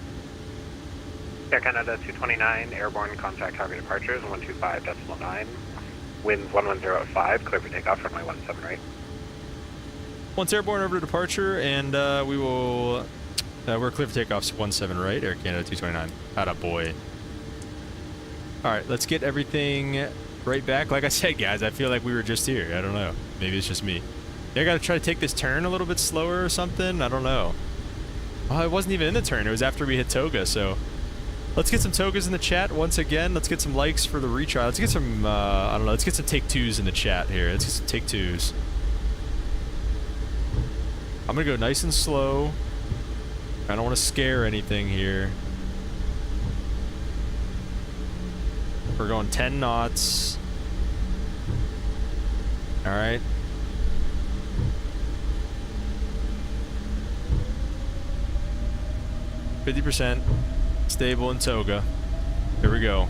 Air Canada 229, airborne contact Calgary departures 125.9. Winds 110 at 5, clear for takeoff, runway 17 right. Once airborne over to departure, and we will. We're clear for takeoff 17 right, Air Canada 229. Atta boy. All right, let's get everything right back. Like I said, guys, I feel like we were just here. I don't know. Maybe it's just me. I gotta try to take this turn a little bit slower or something. I don't know. Oh, it wasn't even in the turn. It was after we hit Toga, so. Let's get some togas in the chat once again. Let's get some likes for the retry. Let's get some, I don't know, let's get some take twos in the chat here. Let's get some take twos. I'm gonna go nice and slow. I don't want to scare anything here. We're going 10 knots. All right. %. Stable in Toga. Here we go.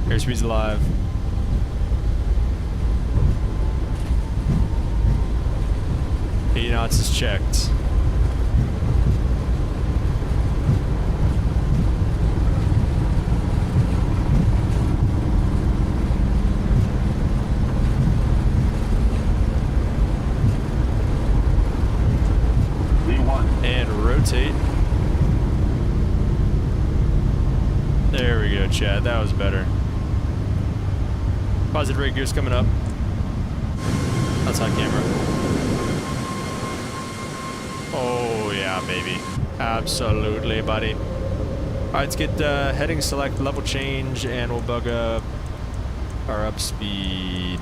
Airspeed's alive. Eight knots is checked. And rotate. There we go, Chad. That was better. Positive rate gear's coming up. That's on camera. Oh, yeah, baby. Absolutely, buddy. Alright, let's get heading select, level change, and we'll bug up our up speed.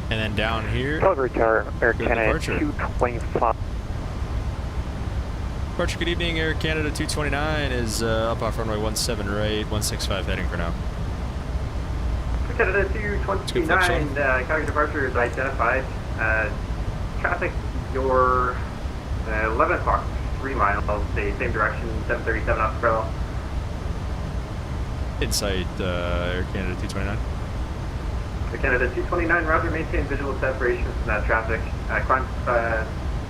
And then down here, Calgary Tower, Air Canada departure. 225. Departure, good evening, Air Canada 229 is up off runway 17 right, 165 heading for now. Canada 229, Calgary departure is identified. Traffic, your 11 o'clock, 3 miles, the same direction, 737 off parallel. Insight, Air Canada 229. Air Canada 229, roger, maintain visual separation from that traffic. Climb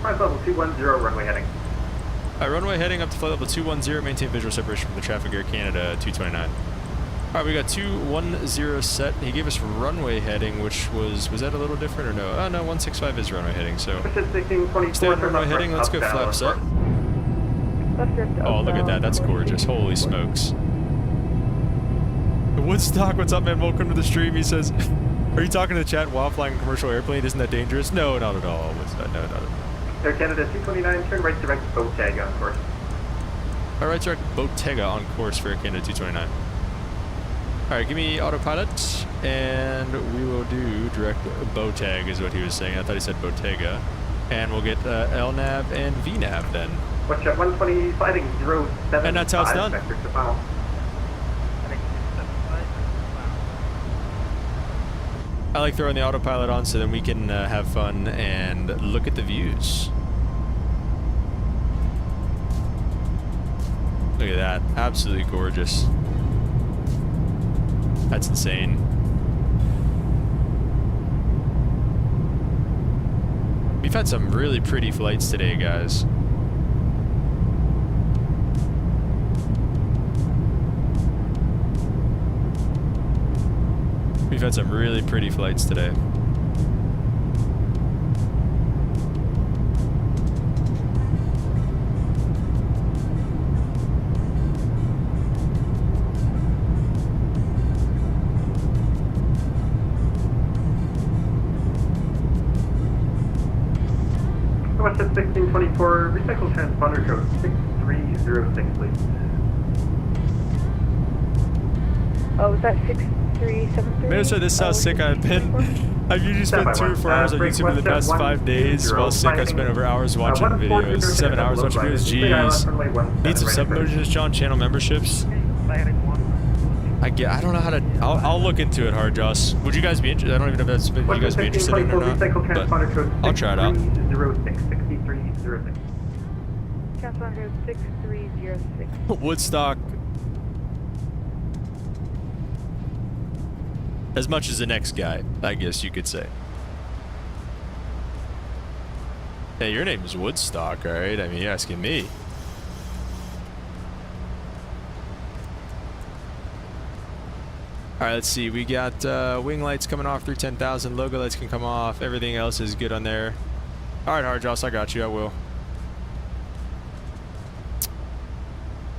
level 210, runway heading. Runway heading up to flight level 210, maintain visual separation from the traffic, Air Canada 229. Alright, we got 210 set. He gave us runway heading, which was that a little different or no? Oh no, 165 is runway heading, so. Stay on runway heading, let's go flaps up. Oh, look at that, that's gorgeous. Holy smokes. Woodstock, what's up, man? Welcome to the stream. He says, are you talking to the chat while flying a commercial airplane? Isn't that dangerous? No, not at all. Woodstock, no, not at all. Air Canada 229, turn right direct Bottega on course. Alright, direct Bottega on course for Air Canada 229. Alright, give me autopilot, and we will do direct Bottega is what he was saying. I thought he said Bottega. And we'll get LNAV and VNAV then. Watch out, 120, sliding 075. And that's how it's done. Vector to final. I like throwing the autopilot on so then we can have fun and look at the views. Look at that. Absolutely gorgeous. That's insane. We've had some really pretty flights today, guys. We've had some really pretty flights today. What's at 1624, recycle transponder code 6306, please. Oh, was that 6373? Man, so this sounds sick. I've usually spent 2 or 4 hours on YouTube in the past 5 days. While sick, I spent over hours watching videos. 7 hours watching videos. Jeez. Need some sub-emojis, John. Channel memberships. I don't know how to. I'll look into it, Hard Joss. Would you guys be interested? I don't even know if that's you guys be interested in it or not. But I'll try it out. 6306. Transponder 6306. Woodstock. As much as the next guy, I guess you could say. Hey, your name is Woodstock, alright? I mean, you're asking me. Alright, let's see. We got wing lights coming off through 10,000. Logo lights can come off. Everything else is good on there. Alright, Hard Joss, I got you. I will.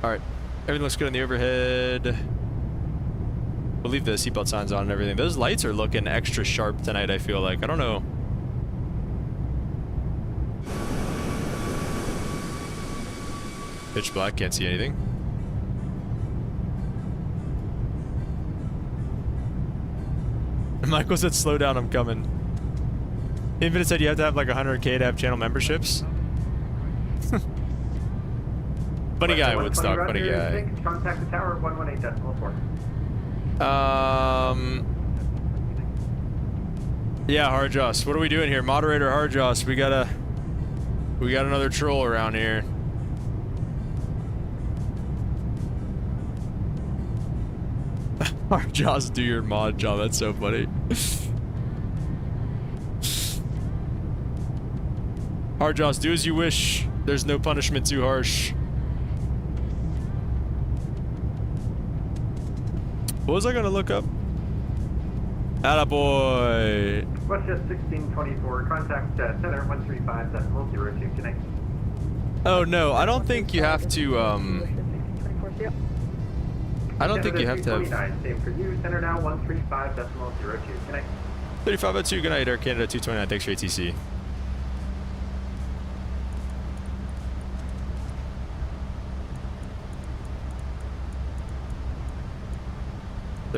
Alright. Everything looks good on the overhead. We'll leave the seatbelt signs on and everything. Those lights are looking extra sharp tonight, I feel like. I don't know. Pitch black, can't see anything. Michael said, slow down, I'm coming. Infinite said you have to have like 100K to have channel memberships. Funny guy, Woodstock, funny guy. Contact the tower, 118.4. Yeah, Hard Joss. What are we doing here? Moderator Hard Joss, we got another troll around here. Hard Joss, do your mod job. That's so funny. Hard Joss, do as you wish. There's no punishment too harsh. What was I gonna look up? Attaboy. What's just 1624, contact center 135.02, connect. Oh no, I don't think you have to, I don't think you have to have... Same for you, center now 135.02, connect. 3502, good night, Air Canada 229, thanks for ATC.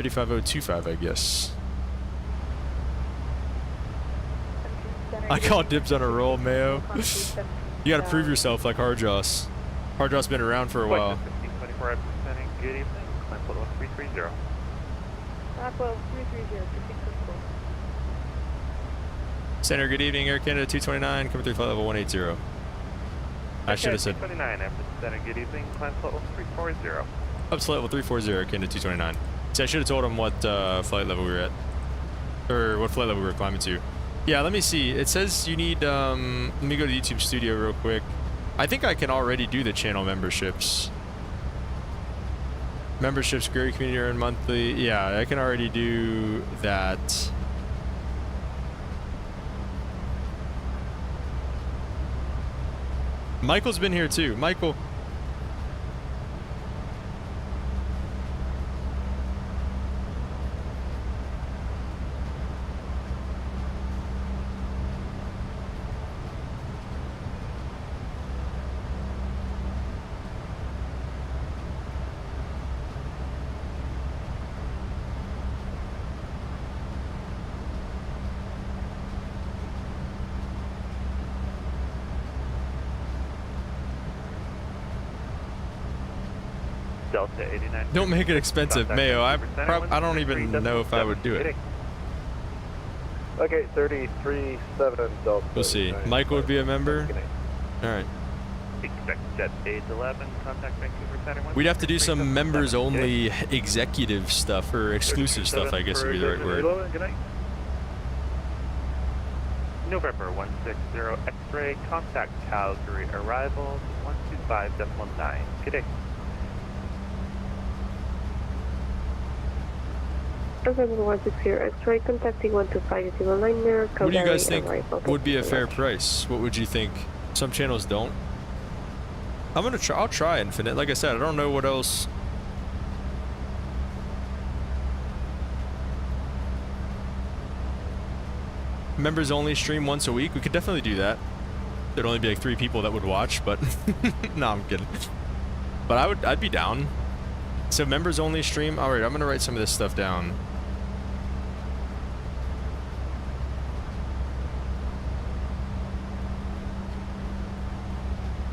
35025, I guess. I call dibs on a roll, Mayo. You gotta prove yourself like Hardjoss. Hardjoss been around for a while. 1524 descending, good evening. Climb level 330. Apple 330, Center, good evening. Air Canada 229, coming through flight level 180. I should have said. 229, after descending, good evening. Climb level 340. Up to level 340, Air Canada 229. See, I should have told him what flight level we were at. Or what flight level we were climbing to. Yeah, let me see. It says you need, let me go to YouTube Studio real quick. I think I can already do the channel memberships. Memberships, great community earn monthly. Yeah, I can already do that. Michael's been here too. Michael. Delta 89. Don't make it expensive, Mayo. I don't even know if I would do it. Okay, 33-7 Delta. We'll see. Michael would be a member. All right. Expect jet 811, contact Vancouver Center 1. We'd have to do some members-only executive stuff or exclusive stuff, I guess would be the right word. Good night. November 160 X-ray, contact Calgary, arrivals 125.9. Good day. November 160 X-ray, contacting 125 liner. What do you guys think would be a fair price? What would you think? Some channels don't. I'll try Infinite. Like I said, I don't know what else. Members only stream once a week. We could definitely do that. There'd only be like 3 people that would watch, but no, I'm kidding. But I'd be down. So members only stream. All right, I'm gonna write some of this stuff down.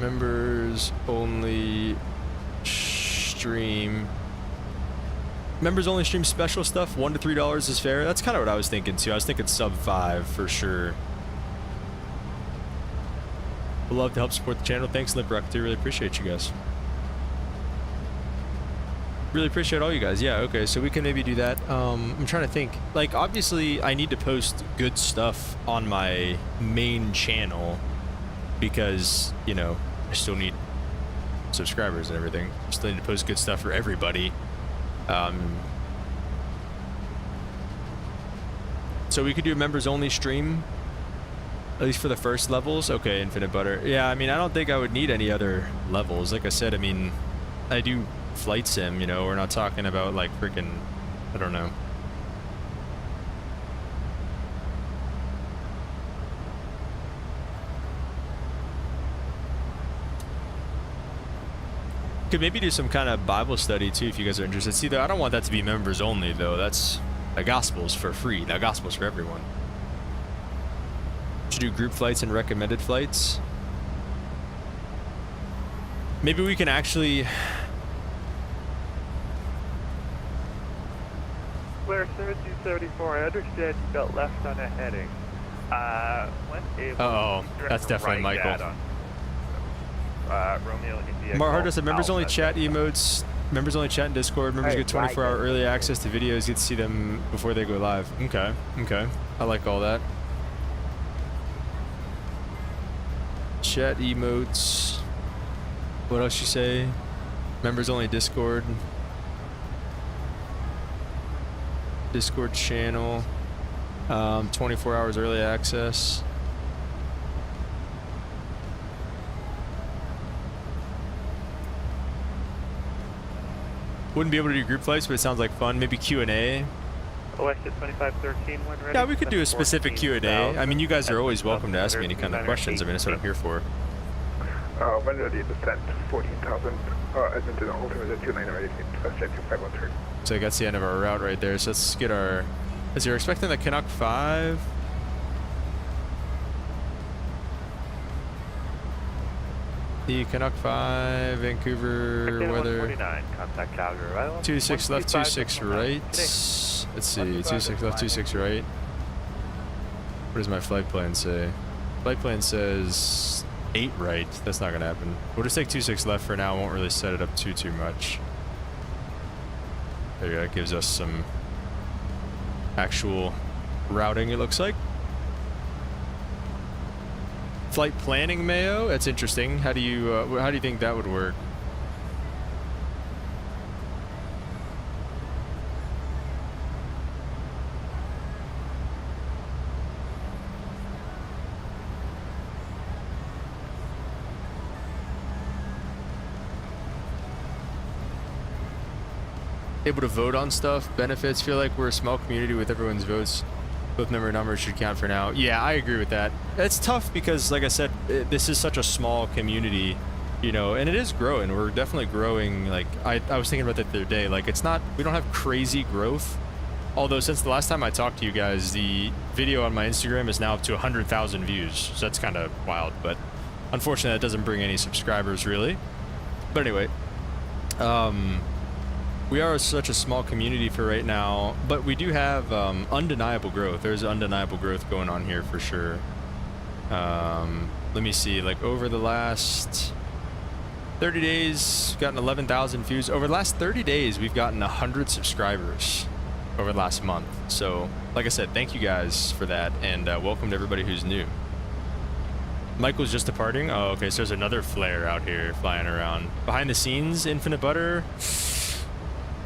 Members only stream. Members only stream special stuff. $1 to $3 is fair. That's kind of what I was thinking too. I was thinking sub 5 for sure. Would love to help support the channel. Thanks, Lip Rock. Really appreciate you guys. Really appreciate all you guys. Yeah, okay, so we can maybe do that. I'm trying to think. Like, obviously, I need to post good stuff on my main channel because, you know, I still need subscribers and everything. Still need to post good stuff for everybody. So we could do a members-only stream, at least for the first levels. Okay, Infinite Butter. Yeah, I mean, I don't think I would need any other levels. Like I said, I mean, I do flight sim, you know, we're not talking about like freaking, I don't know. Could maybe do some kind of Bible study too if you guys are interested. See, though, I don't want that to be members only though. That's the gospel's for free. The gospel's for everyone. Should do group flights and recommended flights. Maybe we can actually. Flare 1774, I understand you got left on a heading. Uh-oh, that's definitely Michael. Romeo India. Hard said members only chat emotes, members only chat in Discord, members get 24-hour early access to videos, get to see them before they go live. Okay, okay. I like all that. Chat emotes. What else you say? Members only Discord. Discord channel. 24 hours early access. Wouldn't be able to do group flights, but it sounds like fun. Maybe Q&A. OS 2513 when ready. Yeah, we could do a specific Q&A. I mean, you guys are always welcome to ask me any kind of questions. I mean, that's what I'm here for. When ready, descent 14,000. As into the ultimate 29 ready, jet 513. So that's the end of our route right there. So let's get our... As you're expecting the Canuck 5. The Canuck 5, Vancouver weather. 49, contact Calgary. 26 left, 26 right. Let's see, 26 left, 26 right. What does my flight plan say? Flight plan says 8 right. That's not gonna happen. We'll just take 26 left for now. Won't really set it up too much. There you go. That gives us some actual routing, it looks like. Flight planning, Mayo. That's interesting. How do you think that would work? Able to vote on stuff, benefits. Feel like we're a small community with everyone's votes. Both numbers should count for now. Yeah, I agree with that. It's tough because, like I said, this is such a small community, you know, and it is growing. We're definitely growing. Like, I was thinking about that the other day. Like, it's not, we don't have crazy growth. Although, since the last time I talked to you guys, the video on my Instagram is now up to 100,000 views. So that's kind of wild. But unfortunately, that doesn't bring any subscribers, really. But anyway, we are such a small community for right now, but we do have undeniable growth. There's undeniable growth going on here for sure. Let me see, like over the last 30 days, gotten 11,000 views. Over the last 30 days, we've gotten 100 subscribers over the last month. So, like I said, thank you guys for that, and welcome to everybody who's new. Michael's just departing. Oh, okay, so there's another flare out here flying around. Behind the scenes, Infinite Butter.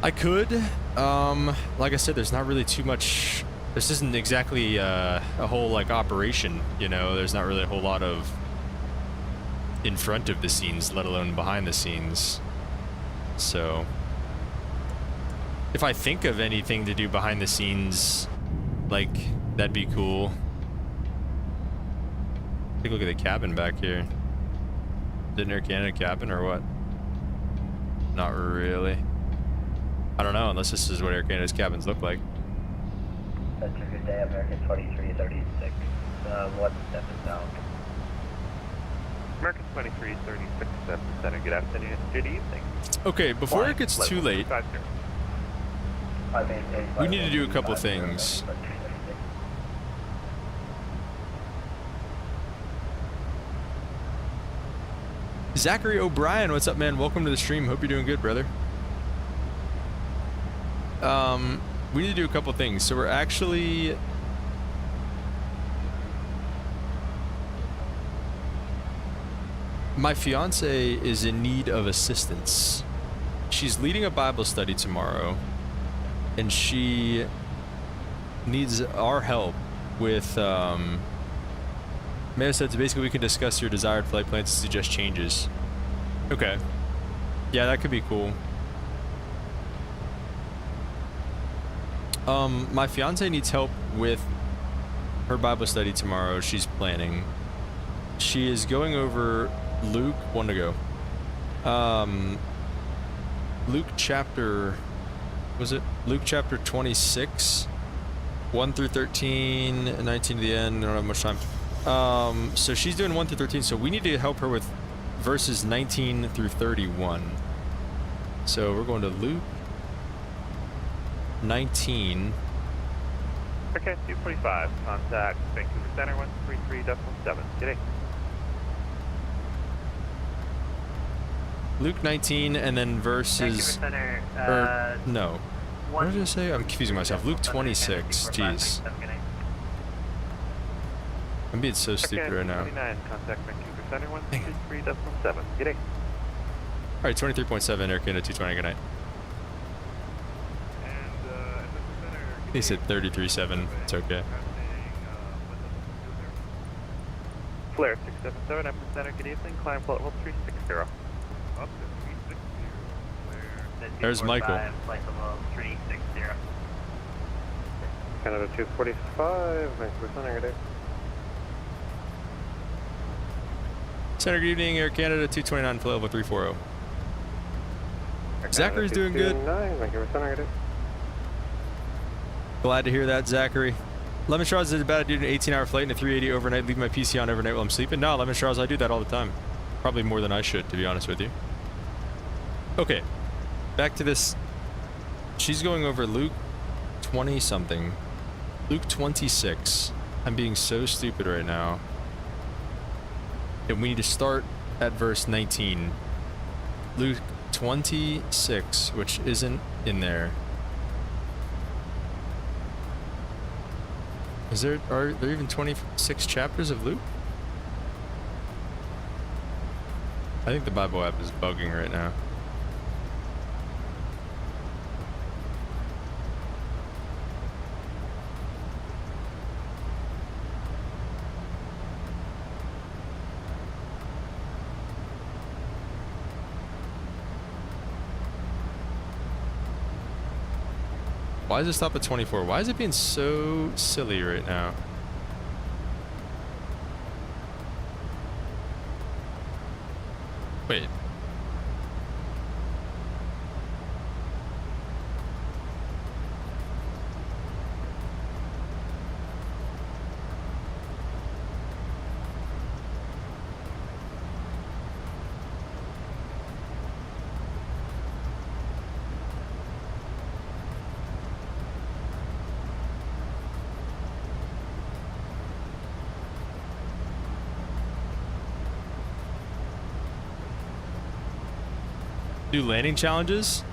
I could. Like I said, there's not really too much. This isn't exactly a whole like operation, you know. There's not really a whole lot of in front of the scenes, let alone behind the scenes. So, if I think of anything to do behind the scenes, like that'd be cool. Take a look at the cabin back here. Is it an Air Canada cabin or what? Not really. I don't know, unless this is what Air Canada's cabins look like. That's a good day, American 2336. One step is down. American 2336, Center, good afternoon, good evening. Okay, before it gets too late, 50. we need to do a couple things. Zachary O'Brien, what's up, man? Welcome to the stream. Hope you're doing good, brother. We need to do a couple things. So we're actually... My fiance is in need of assistance. She's leading a Bible study tomorrow, and she needs our help with, Mayo said, basically we can discuss your desired flight plans and suggest changes. Okay. Yeah, that could be cool. My fiance needs help with her Bible study tomorrow. She's planning. She is going over Luke, one to go. Luke chapter, was it? Luke chapter 26, 1 through 13, 19 to the end. I don't have much time. So she's doing 1 through 13, so we need to help her with verses 19 through 31. So we're going to Luke 19. Okay, 245, contact Vancouver Center 133.7. G'day. Luke 19 and then verses... Center, no. What did I say? I'm confusing myself. Luke 26. Jeez. I'm being so stupid right now. 29, contact Vancouver Center 133.7. G'day. Alright, 23.7, Air Canada 220, good night. He said 33.7, it's okay. Flare 677, I'm Center, good evening, climb flight level 360. Up to 360, There's Michael. Flight level 360. Canada 245, Vancouver Center, good day. Center, good evening, Air Canada 229, flight level 340. Zachary's doing good. Vancouver Center, good day. Glad to hear that, Zachary. Lemon Straws is about to do an 18-hour flight and a 380 overnight, leave my PC on overnight while I'm sleeping. No, Lemon Straws, I do that all the time. Probably more than I should, to be honest with you. Okay, back to this. She's going over Luke 20-something. Luke 26. I'm being so stupid right now. And we need to start at verse 19. Luke 26, which isn't in there. Are there even 26 chapters of Luke? I think the Bible app is bugging right now. Why does it stop at 24? Why is it being so silly right now? Wait. Do landing challenges?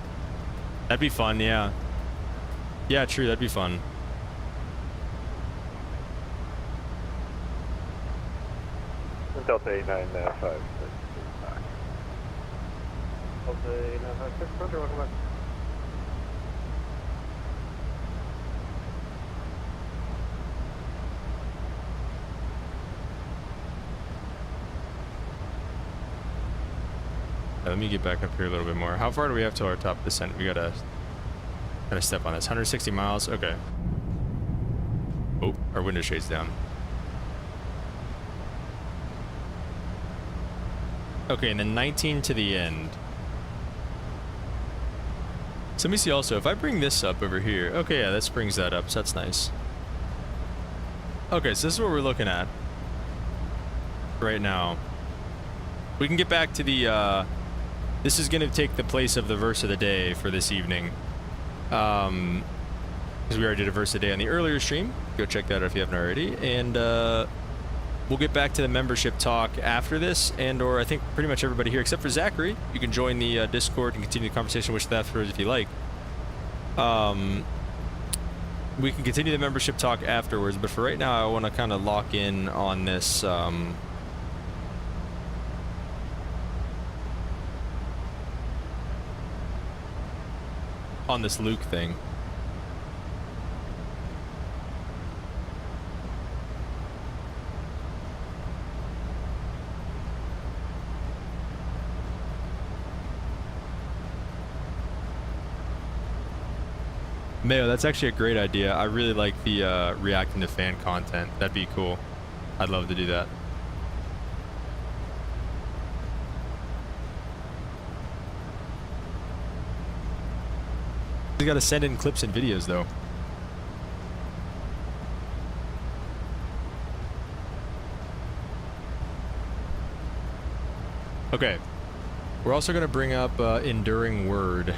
That'd be fun, yeah. Yeah, true, that'd be fun. Delta 8956. Delta 8956, Roger, welcome back. Let me get back up here a little bit more. How far do we have to our top descent? We gotta step on this. 160 miles. Okay. Oh, our window shade's down. Okay, and then 19 to the end. So let me see also, if I bring this up over here. Okay, yeah, this brings that up, so that's nice. Okay, so this is what we're looking at right now. We can get back to the, this is going to take the place of the verse of the day for this evening. Because we already did a verse of the day on the earlier stream. Go check that out if you haven't already. And we'll get back to the membership talk after this. And or I think pretty much everybody here, except for Zachary. You can join the Discord and continue the conversation with that afterwards if you like. We can continue the membership talk afterwards. But for right now, I want to kind of lock in on this... on this Luke thing. Mayo, that's actually a great idea. I really like the reacting to fan content. That'd be cool. I'd love to do that. You gotta send in clips and videos though. Okay. We're also gonna bring up enduring word.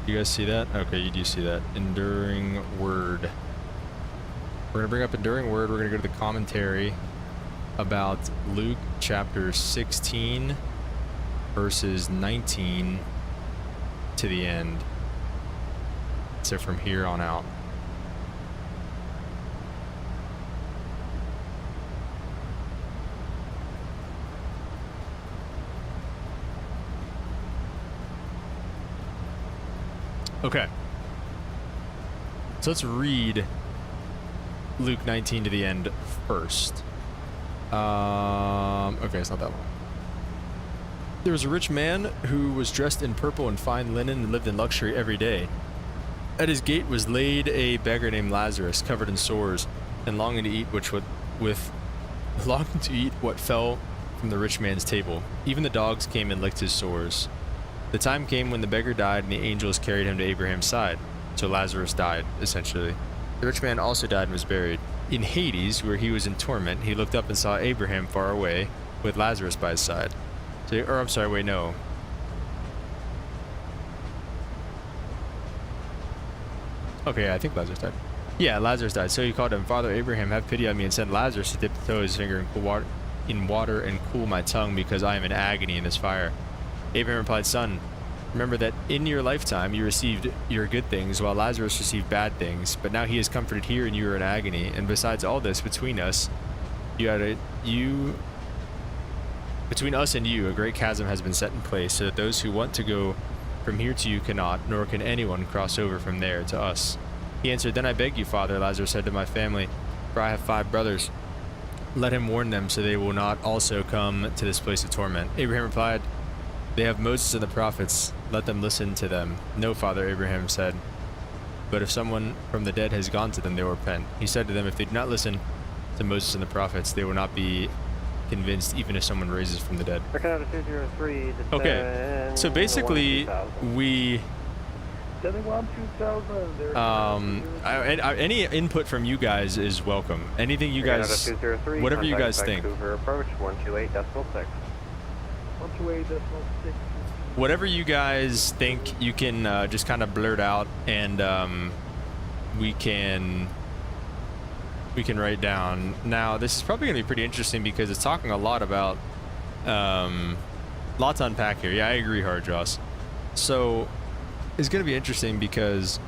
You guys see that? Okay, you do see that. Enduring word. We're gonna bring up enduring word. We're gonna go to the commentary about Luke chapter 16 verses 19 to the end. So from here on out. Okay. So let's read Luke 19 to the end first. Okay, it's not that one. There was a rich man who was dressed in purple and fine linen and lived in luxury every day. At his gate was laid a beggar named Lazarus, covered in sores, and longing to eat what fell from the rich man's table. Even the dogs came and licked his sores. The time came when the beggar died, and the angels carried him to Abraham's side. So Lazarus died, essentially. The rich man also died and was buried. In Hades, where he was in torment, he looked up and saw Abraham far away, with Lazarus by his side. So, or I'm sorry, wait, no. Okay, I think Lazarus died. Yeah, Lazarus died. So he called him, Father Abraham, have pity on me and send Lazarus to dip the toe of his finger in water and cool my tongue, because I am in agony in this fire. Abraham replied, Son, remember that in your lifetime you received your good things, while Lazarus received bad things. But now he is comforted here, and you are in agony. And besides all this, between us and you, a great chasm has been set in place, so that those who want to go from here to you cannot, nor can anyone cross over from there to us. He answered, Then I beg you, Father, Lazarus said to my family, for I have 5 brothers. Let him warn them, so they will not also come to this place of torment. Abraham replied, They have Moses and the prophets. Let them listen to them. No, Father, Abraham said. But if someone from the dead has gone to them, they will repent. He said to them, If they do not listen to Moses and the prophets, they will not be convinced, even if someone raises from the dead. Okay, so basically we any input from you guys is welcome. Anything you guys, whatever you guys think. Vancouver approach 128.6. 128.6. Whatever you guys think, you can just kind of blurt out, and we can write down. Now, this is probably going to be pretty interesting because it's talking a lot about lot to unpack here. Yeah, I agree, Hard Joss. So it's going to be interesting because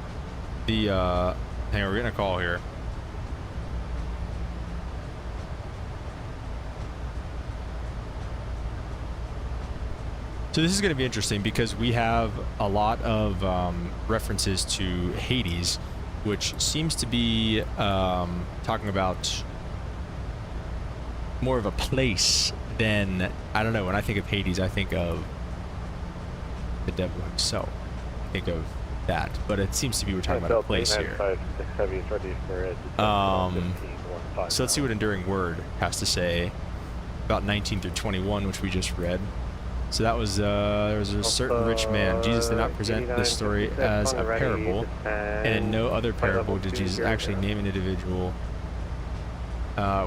the hang on, we're getting a call here. So this is going to be interesting because we have a lot of references to Hades, which seems to be talking about more of a place than, I don't know, when I think of Hades, I think of the devil himself. I think of that, but it seems to be we're talking about a place here. So let's see what Enduring Word has to say about 19 through 21, which we just read. So that was, there was a certain rich man. Jesus did not present this story as a parable, and in no other parable did Jesus actually name an individual.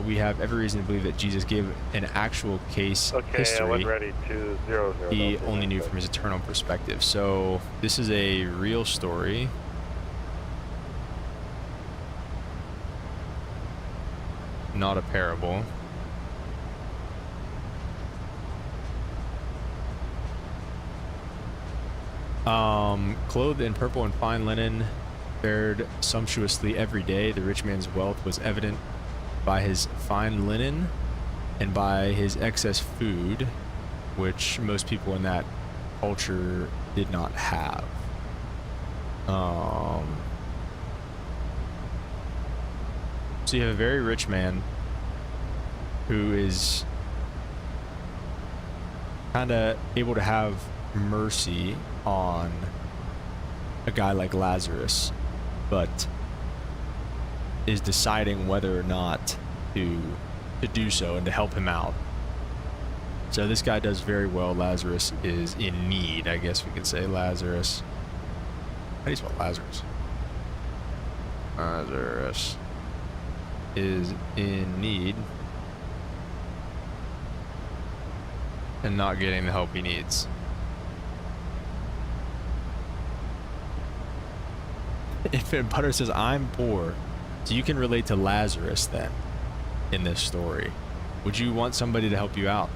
We have every reason to believe that Jesus gave an actual case history he only knew from his eternal perspective. So this is a real story. Not a parable. Clothed in purple and fine linen, fared sumptuously every day. The rich man's wealth was evident by his fine linen and by his excess food, which most people in that culture did not have. So you have a very rich man who is kind of able to have mercy on a guy like Lazarus, but is deciding whether or not to do so and to help him out. So this guy does very well. Lazarus is in need, I guess we could say. Lazarus. How do you spell Lazarus? Lazarus is in need and not getting the help he needs. Infinite Butter says, I'm poor. So you can relate to Lazarus then in this story. Would you want somebody to help you out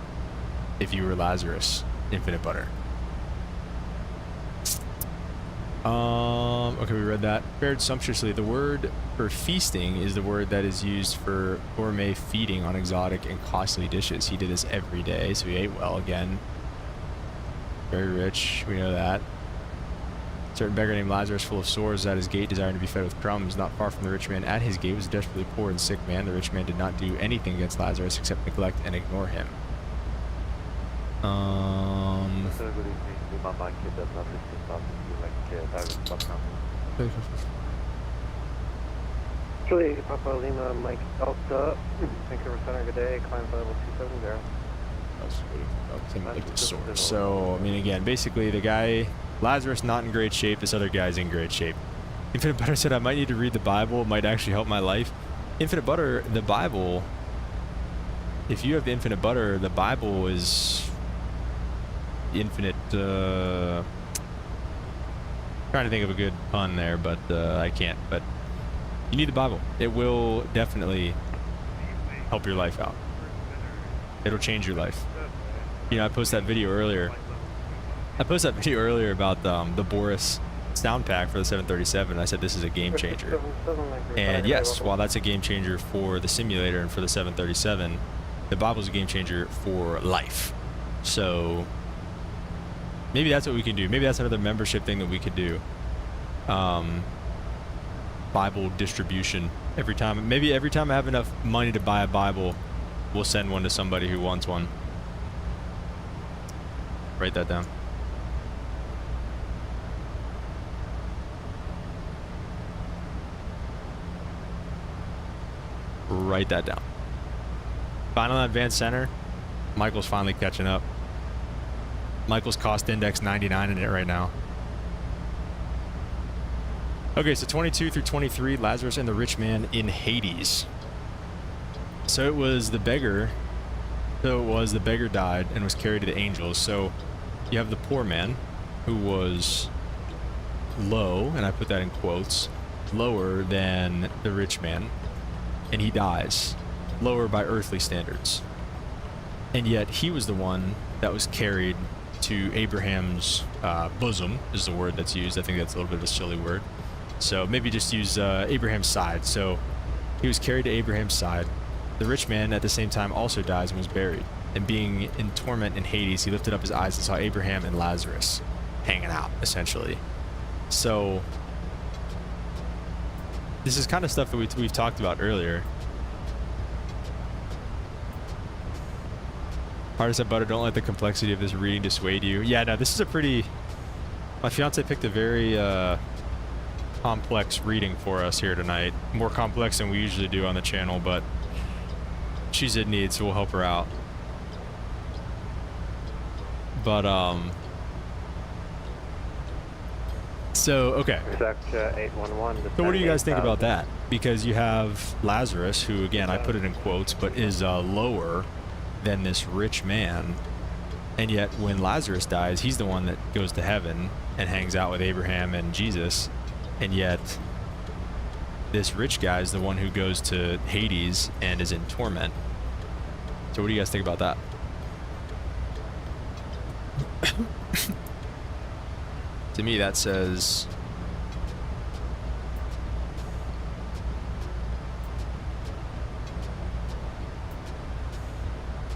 if you were Lazarus, Infinite Butter? Okay, we read that. Fared sumptuously. The word for feasting is the word that is used for gourmet feeding on exotic and costly dishes. He did this every day, so he ate well again. Very rich, we know that. A certain beggar named Lazarus, full of sores, was at his gate, desiring to be fed with crumbs. Not far from the rich man at his gate was a desperately poor and sick man. The rich man did not do anything against Lazarus except neglect and ignore him. Actually, Papa Lima, Mike Delta, Vancouver Center, good day, climb level 270. So, I mean, again, basically the guy, Lazarus not in great shape, this other guy's in great shape. Infinite Butter said I might need to read the Bible. It might actually help my life. Infinite Butter, the Bible, if you have the Infinite Butter, the Bible is infinite. Trying to think of a good pun there, but I can't. But you need the Bible. It will definitely help your life out. It'll change your life. You know, I posted that video earlier. About the Boris sound pack for the 737. I said this is a game changer. And yes, while that's a game changer for the simulator and for the 737, the Bible's a game changer for life. So maybe that's what we can do. Maybe that's another membership thing that we could do. Bible distribution. Every time I have enough money to buy a Bible, we'll send one to somebody who wants one. Write that down. Write that down. Final Advanced Center. Michael's finally catching up. Michael's cost index 99 in it right now. Okay, so 22 through 23, Lazarus and the rich man in Hades. So it was the beggar died and was carried to the angels. So you have the poor man who was low, and I put that in quotes, lower than the rich man, and he dies, lower by earthly standards. And yet he was the one that was carried to Abraham's bosom, is the word that's used. I think that's a little bit of a silly word. So maybe just use Abraham's side. So he was carried to Abraham's side. The rich man at the same time also dies and was buried. And being in torment in Hades, he lifted up his eyes and saw Abraham and Lazarus hanging out, essentially. So this is kind of stuff that we've talked about earlier. Hardest at Butter, don't let the complexity of this reading dissuade you. Yeah, no, this is a pretty... My fiance picked a very complex reading for us here tonight. More complex than we usually do on the channel, but she's in need, so we'll help her out. But, so, okay. So what do you guys think about that? Because you have Lazarus, who, again, I put it in quotes, but is lower than this rich man. And yet, when Lazarus dies, he's the one that goes to heaven and hangs out with Abraham and Jesus. And yet, this rich guy is the one who goes to Hades and is in torment. So what do you guys think about that? To me, that says...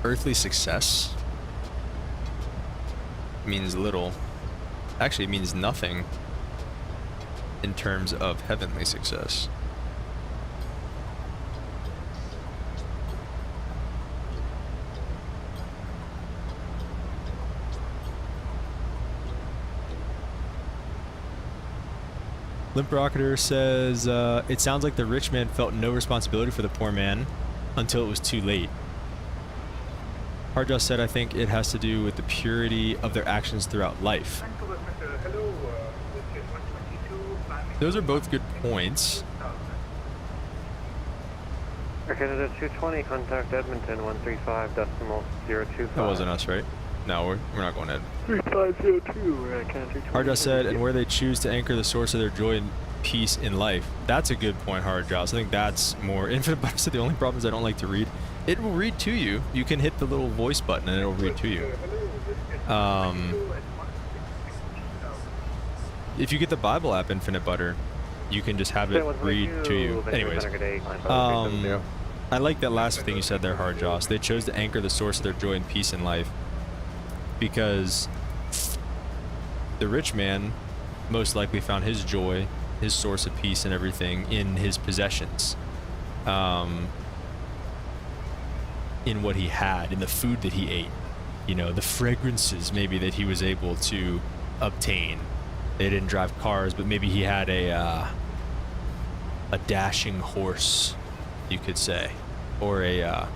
earthly success means little. Actually, it means nothing in terms of heavenly success. Limp Rocketer says, it sounds like the rich man felt no responsibility for the poor man until it was too late. Hardjoss said, I think it has to do with the purity of their actions throughout life. Those are both good points. Air Canada 220, contact Edmonton 135.025. That wasn't us, right? No, we're not going Ed. 3502, Air Canada 220. Hardjoss said, and where they choose to anchor the source of their joy and peace in life. That's a good point, Hardjoss. I think that's more... Infinite Butter said the only problem is I don't like to read. It will read to you. You can hit the little voice button and it'll read to you. If you get the Bible app, Infinite Butter, you can just have it read to you. Anyways, I like that last thing you said there, Hardjoss. They chose to anchor the source of their joy and peace in life because the rich man most likely found his joy, his source of peace and everything in his possessions. In what he had, in the food that he ate, you know, the fragrances maybe that he was able to obtain. They didn't drive cars, but maybe he had a dashing horse, you could say, or a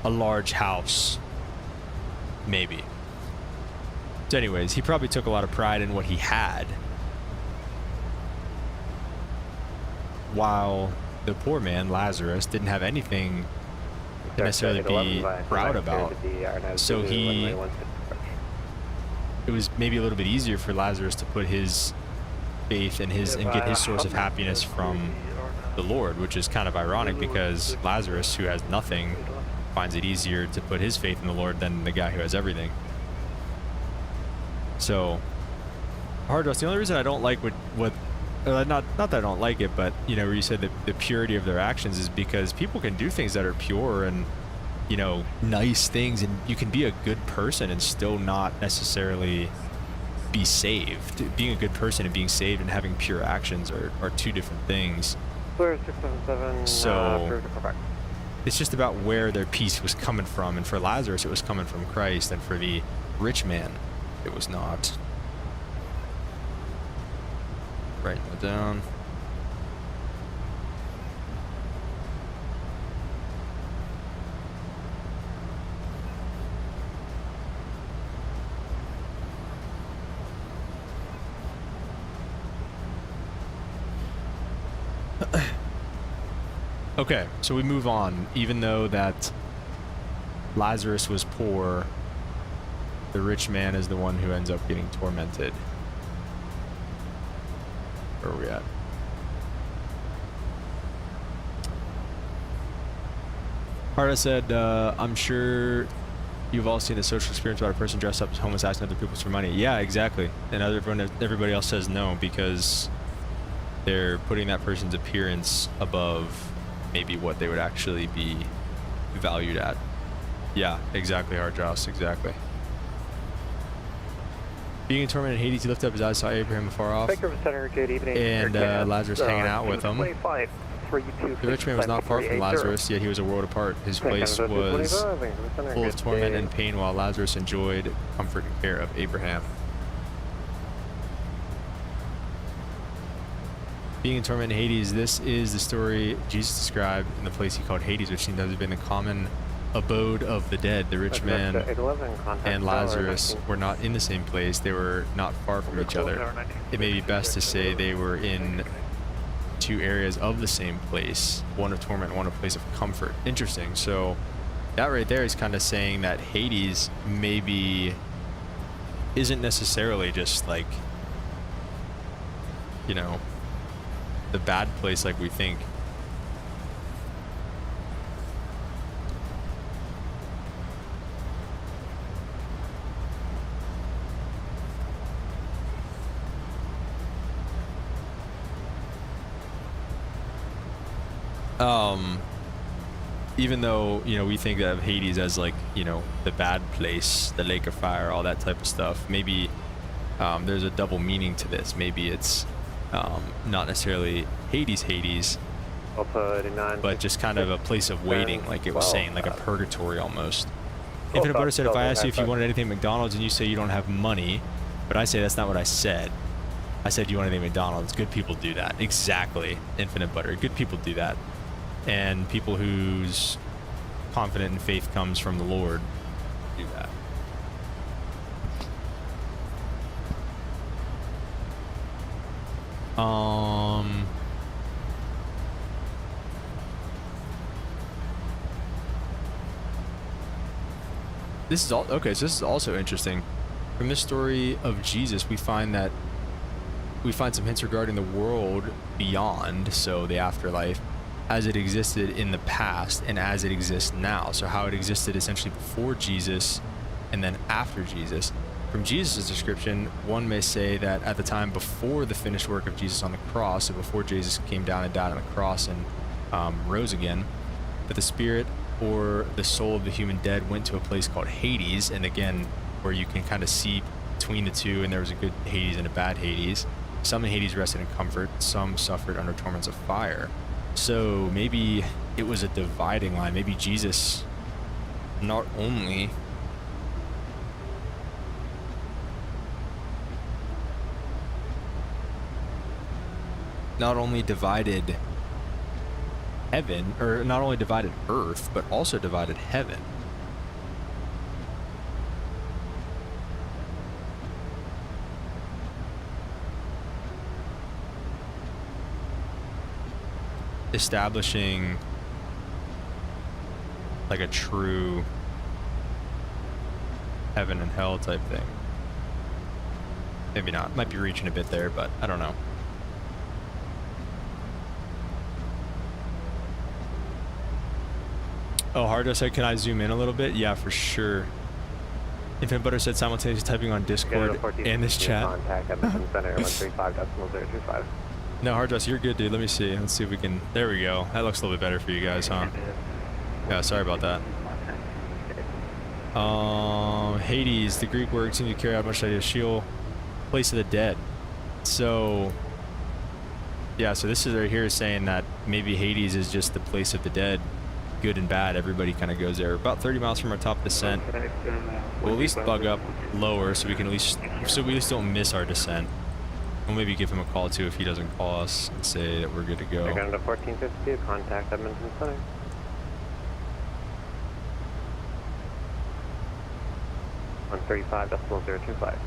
large house, maybe. So anyways, he probably took a lot of pride in what he had, while the poor man, Lazarus, didn't have anything to necessarily be proud about. So it was maybe a little bit easier for Lazarus to put his faith and get his source of happiness from the Lord, which is kind of ironic because Lazarus, who has nothing, finds it easier to put his faith in the Lord than the guy who has everything. So, hard to. The only reason I don't like not that I don't like it, but you know, where you said that the purity of their actions is because people can do things that are pure and, you know, nice things, and you can be a good person and still not necessarily be saved. Being a good person and being saved and having pure actions are two different things. So it's just about where their peace was coming from, and for Lazarus it was coming from Christ, and for the rich man it was not. Write that down. Okay, so we move on. Even though that Lazarus was poor, the rich man is the one who ends up getting tormented. Where are we at? Harda said, I'm sure you've all seen the social experience about a person dressed up as homeless asking other people for money. Yeah, exactly. And everybody else says no because they're putting that person's appearance above maybe what they would actually be valued at. Yeah, exactly, Hardjoss, exactly. Being in torment in Hades, he lifted up his eyes, saw Abraham afar off, and Lazarus hanging out with him. The rich man was not far from Lazarus, yet he was a world apart. His place was full of torment and pain, while Lazarus enjoyed comfort and care of Abraham. Being in torment in Hades, this is the story Jesus described in the place he called Hades, which seems to have been the common abode of the dead. The rich man and Lazarus were not in the same place. They were not far from each other. It may be best to say they were in two areas of the same place, one of torment and one of place of comfort. Interesting. So that right there is kind of saying that Hades maybe isn't necessarily just like, you know, the bad place like we think. Even though, you know, we think of Hades as like, you know, the bad place, the lake of fire, all that type of stuff, maybe there's a double meaning to this. Maybe it's not necessarily Hades, but just kind of a place of waiting, like it was saying, like a purgatory almost. Infinite Butter said, if I asked you if you wanted anything at McDonald's and you say you don't have money, but I say that's not what I said. I said you want anything at McDonald's. Good people do that. Exactly. Infinite Butter. Good people do that. And people whose confidence and faith comes from the Lord do that. This is all okay. So this is also interesting. From this story of Jesus, we find some hints regarding the world beyond, so the afterlife, as it existed in the past and as it exists now. So how it existed essentially before Jesus and then after Jesus. From Jesus' description, one may say that at the time before the finished work of Jesus on the cross, so before Jesus came down and died on the cross and rose again, that the spirit or the soul of the human dead went to a place called Hades, and again, where you can kind of see between the two, and there was a good Hades and a bad Hades. Some in Hades rested in comfort, some suffered under torments of fire. So maybe it was a dividing line. Maybe Jesus not only divided heaven, or not only divided earth, but also divided heaven. establishing like a true heaven and hell type thing. Maybe not. Might be reaching a bit there, but I don't know. Oh, Hardress said, can I zoom in a little bit? Yeah, for sure. Infinite Butter said simultaneously typing on Discord and this chat. Contact Edmonton Center 135.025. No, Hardress, you're good, dude. Let me see. Let's see if we can... There we go. That looks a little bit better for you guys, huh? Yeah, sorry about that. Hades, the Greek word seems to carry out much like a Sheol, place of the dead. So, yeah, so this is right here saying that maybe Hades is just the place of the dead, good and bad. Everybody kind of goes there. About 30 miles from our top descent. We'll at least bug up lower so we can at least, so we at least don't miss our descent. We'll maybe give him a call too if he doesn't call us and say that we're good to go. They're going to 1452, contact Edmonton Center. .025.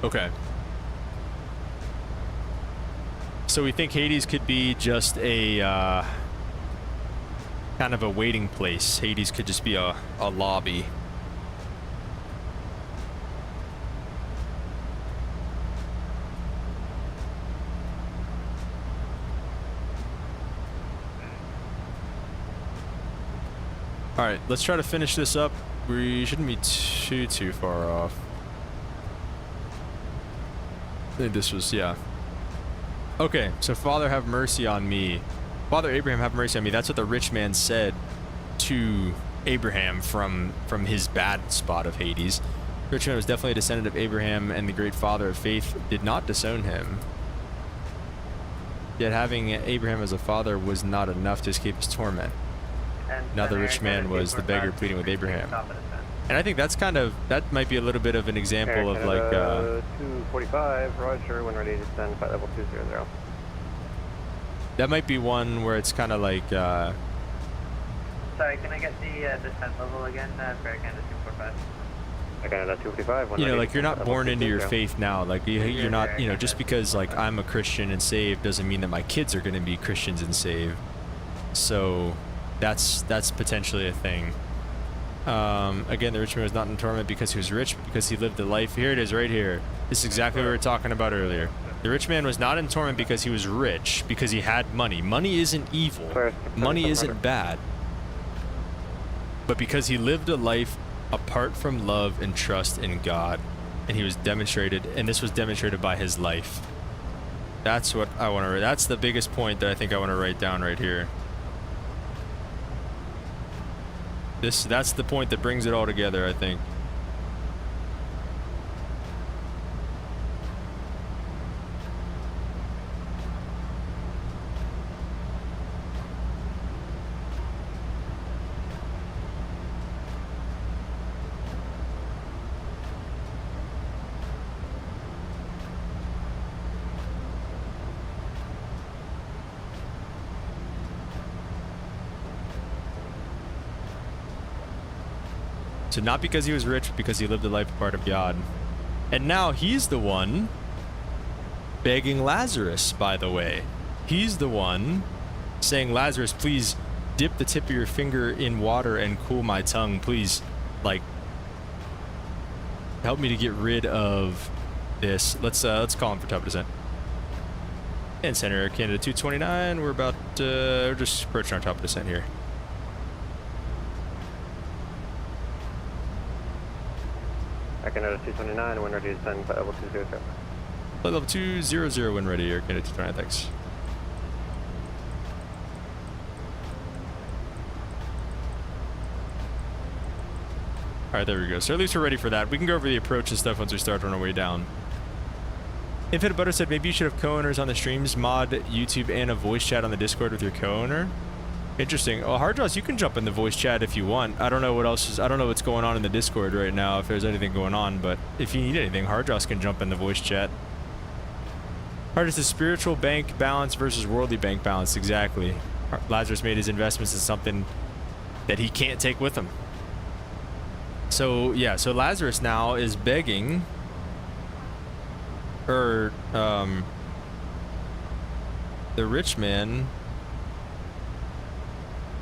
Okay. So we think Hades could be just a kind of a waiting place. Hades could just be a lobby. All right, let's try to finish this up. We shouldn't be too far off. I think this was, yeah. Okay, so Father, have mercy on me. Father Abraham, have mercy on me. That's what the rich man said to Abraham from his bad spot of Hades. The rich man was definitely a descendant of Abraham, and the great father of faith did not disown him. Yet having Abraham as a father was not enough to escape his torment. Now the rich man was the beggar pleading with Abraham. And I think that's kind of, that might be a little bit of an example of like... 245, Roger, when ready to descend, flight level 200. That might be one where it's kind of like... Sorry, can I get the descent level again for Canada 245? Canada 245. You know, like you're not born into your faith now. Like you're not, you know, just because like I'm a Christian and saved doesn't mean that my kids are going to be Christians and saved. So that's potentially a thing. Again, the rich man was not in torment because he was rich, but because he lived the life. Here it is right here. This is exactly what we were talking about earlier. The rich man was not in torment because he was rich, because he had money. Money isn't evil. Money isn't bad. But because he lived a life apart from love and trust in God, and he was demonstrated, and this was demonstrated by his life. That's what I want to, that's the biggest point that I think I want to write down right here. That's the point that brings it all together, I think. So not because he was rich, but because he lived a life apart of God. And now he's the one begging Lazarus, by the way. He's the one saying, Lazarus, please dip the tip of your finger in water and cool my tongue. Please, like, help me to get rid of this. Let's call him for top descent. And Center Air Canada 229. We're about, we're just approaching our top descent here. Canada 229, when ready to descend, flight level 200. Flight level 200 when ready, Air Canada 229, thanks. Alright, there we go. So at least we're ready for that. We can go over the approach and stuff once we start on our way down. Infinite Butter said maybe you should have co-owners on the streams, mod YouTube, and a voice chat on the Discord with your co-owner. Interesting. Well, Hardjaws, you can jump in the voice chat if you want. I don't know what else is. I don't know what's going on in the Discord right now, if there's anything going on, but if you need anything, Hardjaws can jump in the voice chat. Hardjaws is spiritual bank balance versus worldly bank balance. Exactly. Lazarus made his investments in something that he can't take with him. So, yeah, so Lazarus now is begging, or, the rich man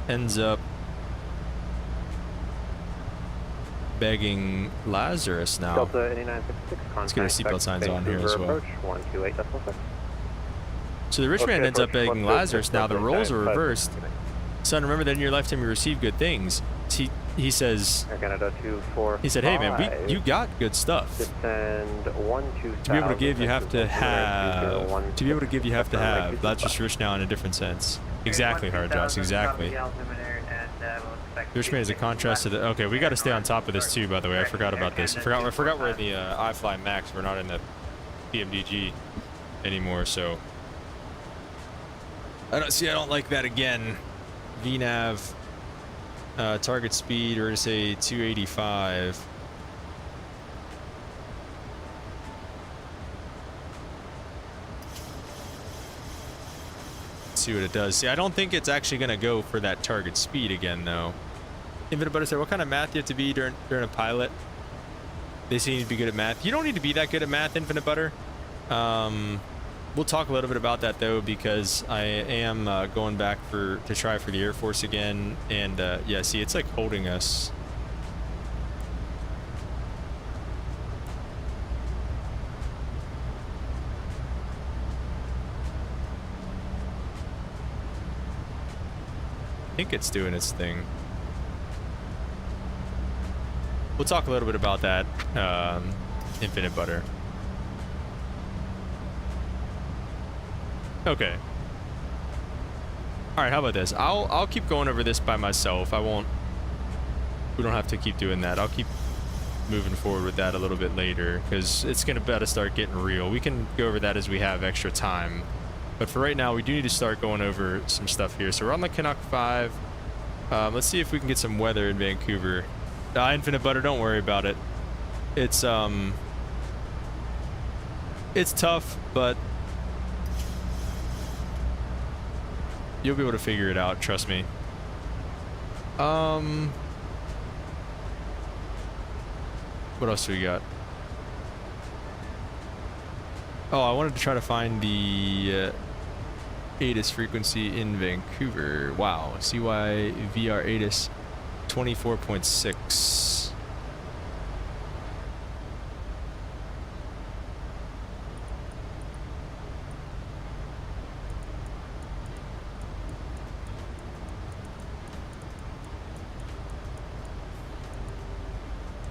ends up begging Lazarus now. Delta 8956, let's get our seatbelt signs on here as well. Approach 128.6. So the rich man ends up begging Lazarus. Now the roles are reversed. Son, remember that in your lifetime you received good things. He says, he said, hey man, you got good stuff. To be able to give, you have to have. To be able to give, you have to have. Lazarus rich now in a different sense. Exactly, Hardjaws, exactly. The rich man is a contrast to the. Okay, we got to stay on top of this too. By the way, I forgot about this. I forgot we're in the IFLY Max. We're not in the PMDG anymore. So I don't like that again. VNAV. Target speed, we're gonna say 285. Let's see what it does. See, I don't think it's actually gonna go for that target speed again, though. Infinite Butter said, what kind of math do you have to be during a pilot? They say you need to be good at math. You don't need to be that good at math, Infinite Butter. We'll talk a little bit about that though, because I am going back to try for the Air Force again, and yeah, see, it's like holding us. I think it's doing its thing. We'll talk a little bit about that, Infinite Butter. Okay. All right, how about this? I'll keep going over this by myself. We don't have to keep doing that. I'll keep moving forward with that a little bit later, because it's gonna better start getting real. We can go over that as we have extra time, but for right now, we do need to start going over some stuff here. So we're on the Canuck 5. Let's see if we can get some weather in Vancouver. Infinite Butter, don't worry about it. It's tough, but you'll be able to figure it out, trust me. What else do we got? Oh, I wanted to try to find the ATIS frequency in Vancouver. Wow, CYVR ATIS 24.6.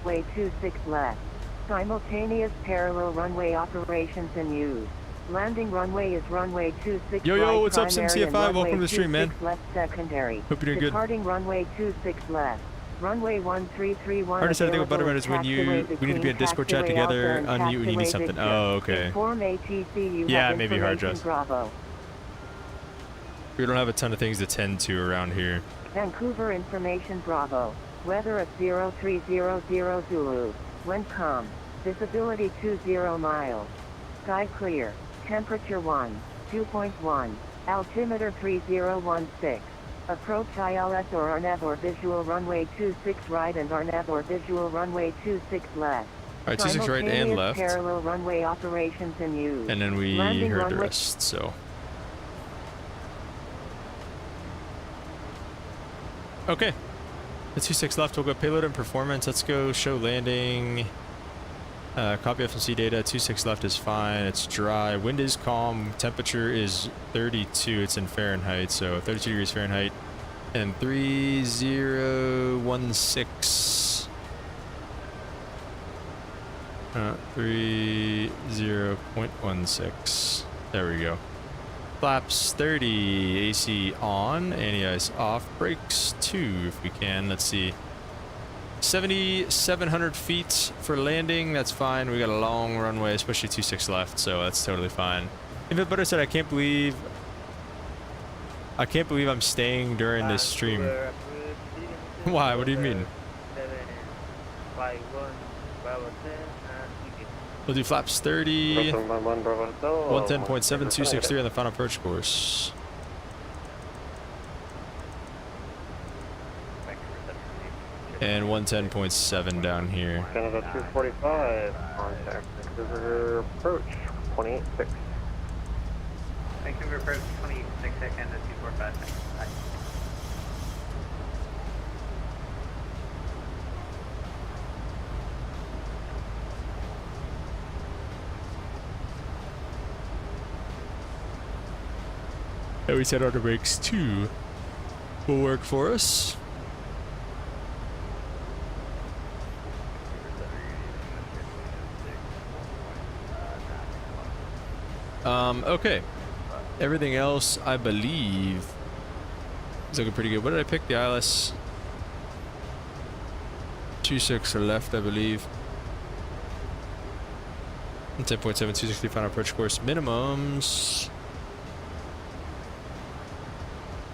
Runway 26 left. Simultaneous parallel runway operations in use. Landing runway is runway 26 Yo, right what's up, primary, SimCFI? and Welcome to the stream, man. left secondary. Hope you're doing good. Departing runway 26 left. Runway 1331. I already said I think what Butterman is when we need to be in Discord chat together, unmute when you need something. Oh, okay. Yeah, maybe Hardjaws. Bravo. We don't have a ton of things to tend to around here. Vancouver information Bravo. Weather at 0300 Zulu. Wind calm. Visibility 20 miles. Sky clear. Temperature 2.1. Altimeter 3016. Approach ILS or RNAV or visual runway 26 right and RNAV or visual runway 26 left. Alright, 26 right and left. Parallel runway operations in use. And then we heard the rest, so. Okay. The 26 left, we'll go payload and performance. Let's go show landing. Copy FMC data. 26 left is fine. It's dry. Wind is calm. Temperature is 32. It's in Fahrenheit, so 32 degrees Fahrenheit. And 3016. 30.16. There we go. Flaps 30, AC on, anti-ice off, brakes 2 if we can. Let's see. 7,700 feet for landing. That's fine. We got a long runway, especially 26 left, so that's totally fine. Infinite Butter said, I can't believe I can't believe I'm staying during this stream. Why? What do you mean? We'll do flaps 30, 110.7263 on the final approach course. And 110.7 down here. Canada 245, contact Vancouver approach 28.6. Vancouver approach 26, Canada 245. Bye. And we set our brakes 2 will work for us. Okay. Everything else, I believe, is looking pretty good. What did I pick? The ILS 26 are left, I believe. 10.7263 final approach course minimums.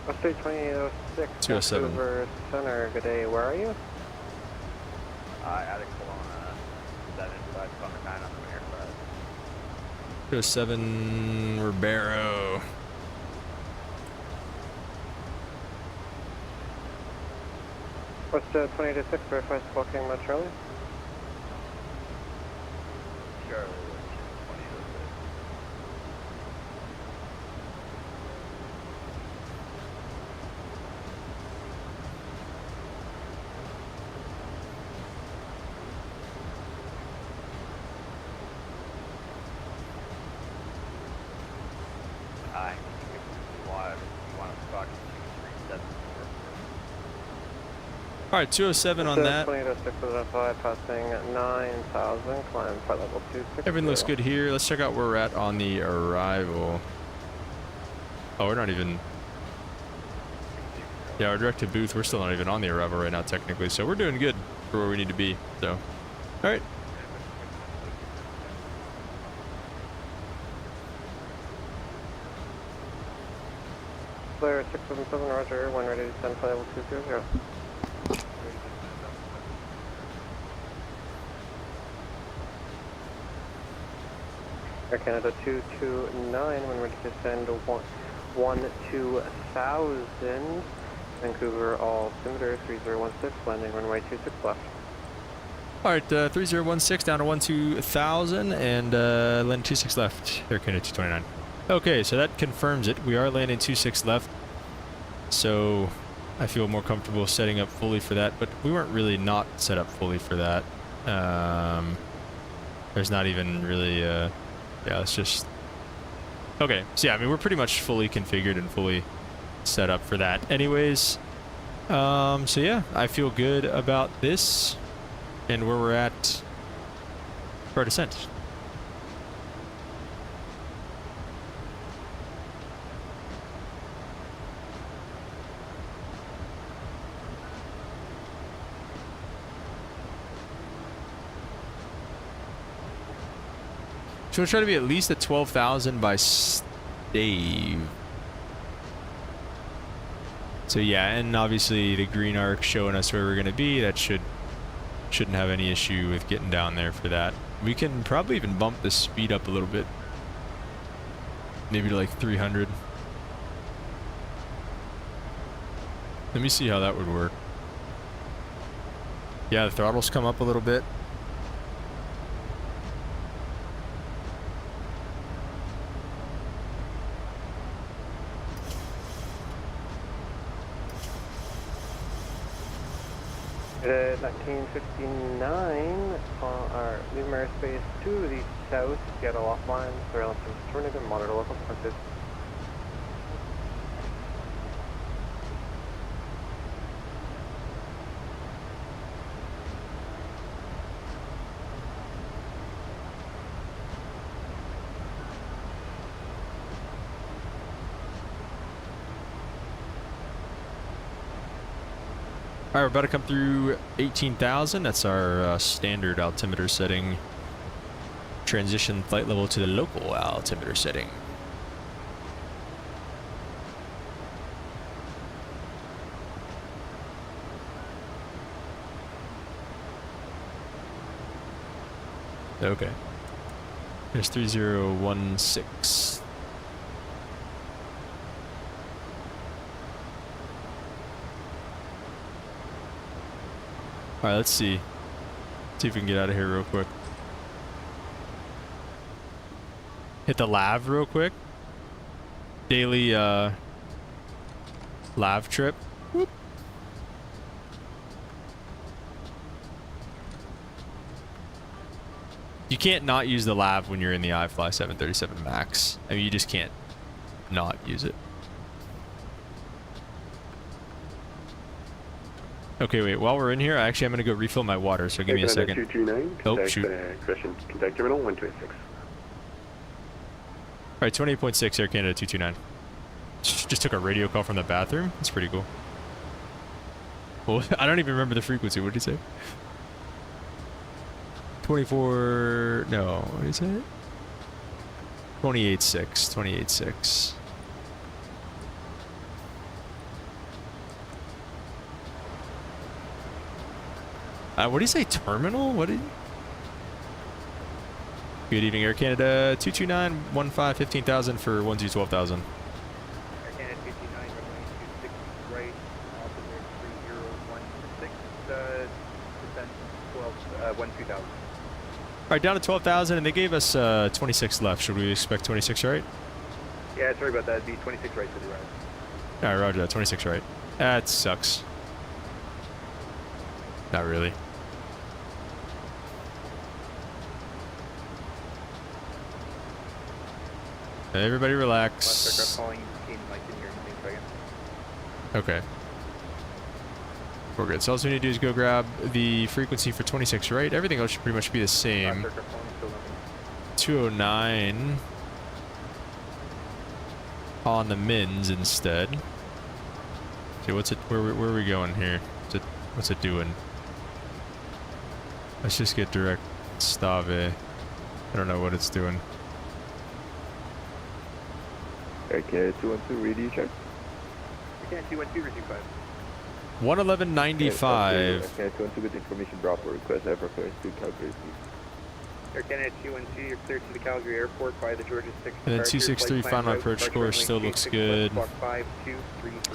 West 2806, 207. Vancouver Center, good day, where are you? Alex Kelowna 75, Connor 9 on the air side. 207 Ribeiro. West 2806, verify squawking Charlie. Charlie, Alright, 207 on that. 2806 with a 5 passing 9,000, climb flight level 260. Everything looks good here. Let's check out where we're at on the arrival. Oh, we're not even... Yeah, our direct to booth, we're still not even on the arrival right now, technically. So we're doing good for where we need to be. So, alright. Flare 677, roger, when ready to descend flight level 220. Air Canada 229, when ready to descend 12000. Vancouver altimeter 3016, landing runway 26 left. Alright, 3016 down to 12000 and landing 26 left. Air Canada 229. Okay, so that confirms it. We are landing 26 left. So I feel more comfortable setting up fully for that, but we weren't really not set up fully for that. There's not even really, yeah, it's just, okay. So yeah, I mean, we're pretty much fully configured and fully set up for that anyways. So yeah, I feel good about this and where we're at for our descent. So we'll try to be at least at 12,000 by stave. So yeah, and obviously the green arc showing us where we're going to be, that shouldn't have any issue with getting down there for that. We can probably even bump the speed up a little bit. Maybe to like 300. Let me see how that would work. Yeah, the throttles come up a little bit. At 1959, our leave space to the south, Seattle offline, surveillance is alternative, monitor local frequencies. All right, we're about to come through 18,000. That's our standard altimeter setting. Transition flight level to the local altimeter setting. Okay. There's 3016. Alright, let's see. See if we can get out of here real quick. Hit the lav real quick. Daily lav trip. Whoop. You can't not use the lav when you're in the IFLY737 Max. I mean, you just can't not use it. Okay, wait. While we're in here, actually, I'm going to go refill my water, so give me a second. 229, Oh, shoot. Contact terminal 126. Alright, 28.6 Air Canada 229. Just took a radio call from the bathroom. That's pretty cool. Well, I don't even remember the frequency. What did he say? 24... No, what did he say? 28.6. 28.6. What did he say? Terminal? What did... Good evening, Air Canada 229, 15,000 for 12,000. Air Canada 229, runway 26 right, altimeter 3016, descent 12,000. Alright, down to 12,000, and they gave us 26 left. Should we expect 26 right? Yeah, sorry about that. It'd be 26 right to the right. Alright, roger that. 26 right. That sucks. Not really. Everybody relax. Last aircraft calling, team mic in here in a second. Okay. We're good. So all we need to do is go grab the frequency for 26 right. Everything else should pretty much be the same. Last aircraft calling, still nothing. 209 on the mins instead. Okay, what's it? Where are we going here? What's it doing? Let's just get direct stave. I don't know what it's doing. Okay, 212, radio check. Air Canada 212, receive 5. 111.95. Okay, 212 with information drop or request ever first to Calgary, please. Air Canada 212, you're cleared to the Calgary airport by the Georgia 6. And then 263 final approach score still looks good. So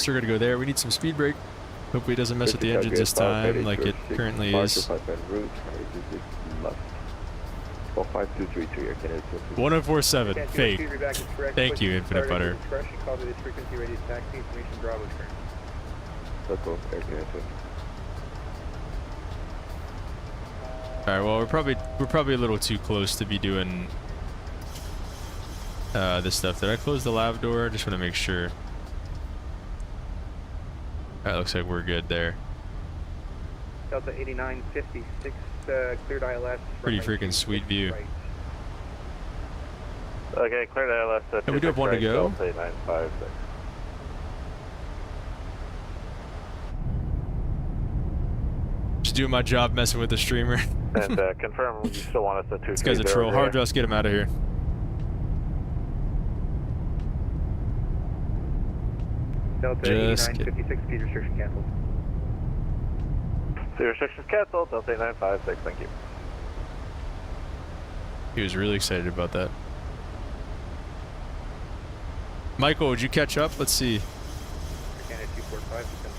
we're gonna go there. We need some speed brake. Hopefully it doesn't mess with the engines this time like it currently is. 1047, fake. Thank you, Infinite Butter. Alright, well we're probably a little too close to be doing this stuff. Did I close the lav door? I just want to make sure. Alright, looks like we're good there. Delta 8956, cleared ILS. Pretty freaking sweet view. Right. Okay, cleared ILS. And we do have one to go. Delta 956. Just doing my job messing with the streamer. And confirm you still want us at 230. This guy's a troll. Hard just get him out of here. Delta 8956, speed restriction canceled. Speed restrictions canceled. Delta 8956, thank you. He was really excited about that. Michael, would you catch up? Let's see. Air Canada 245, descend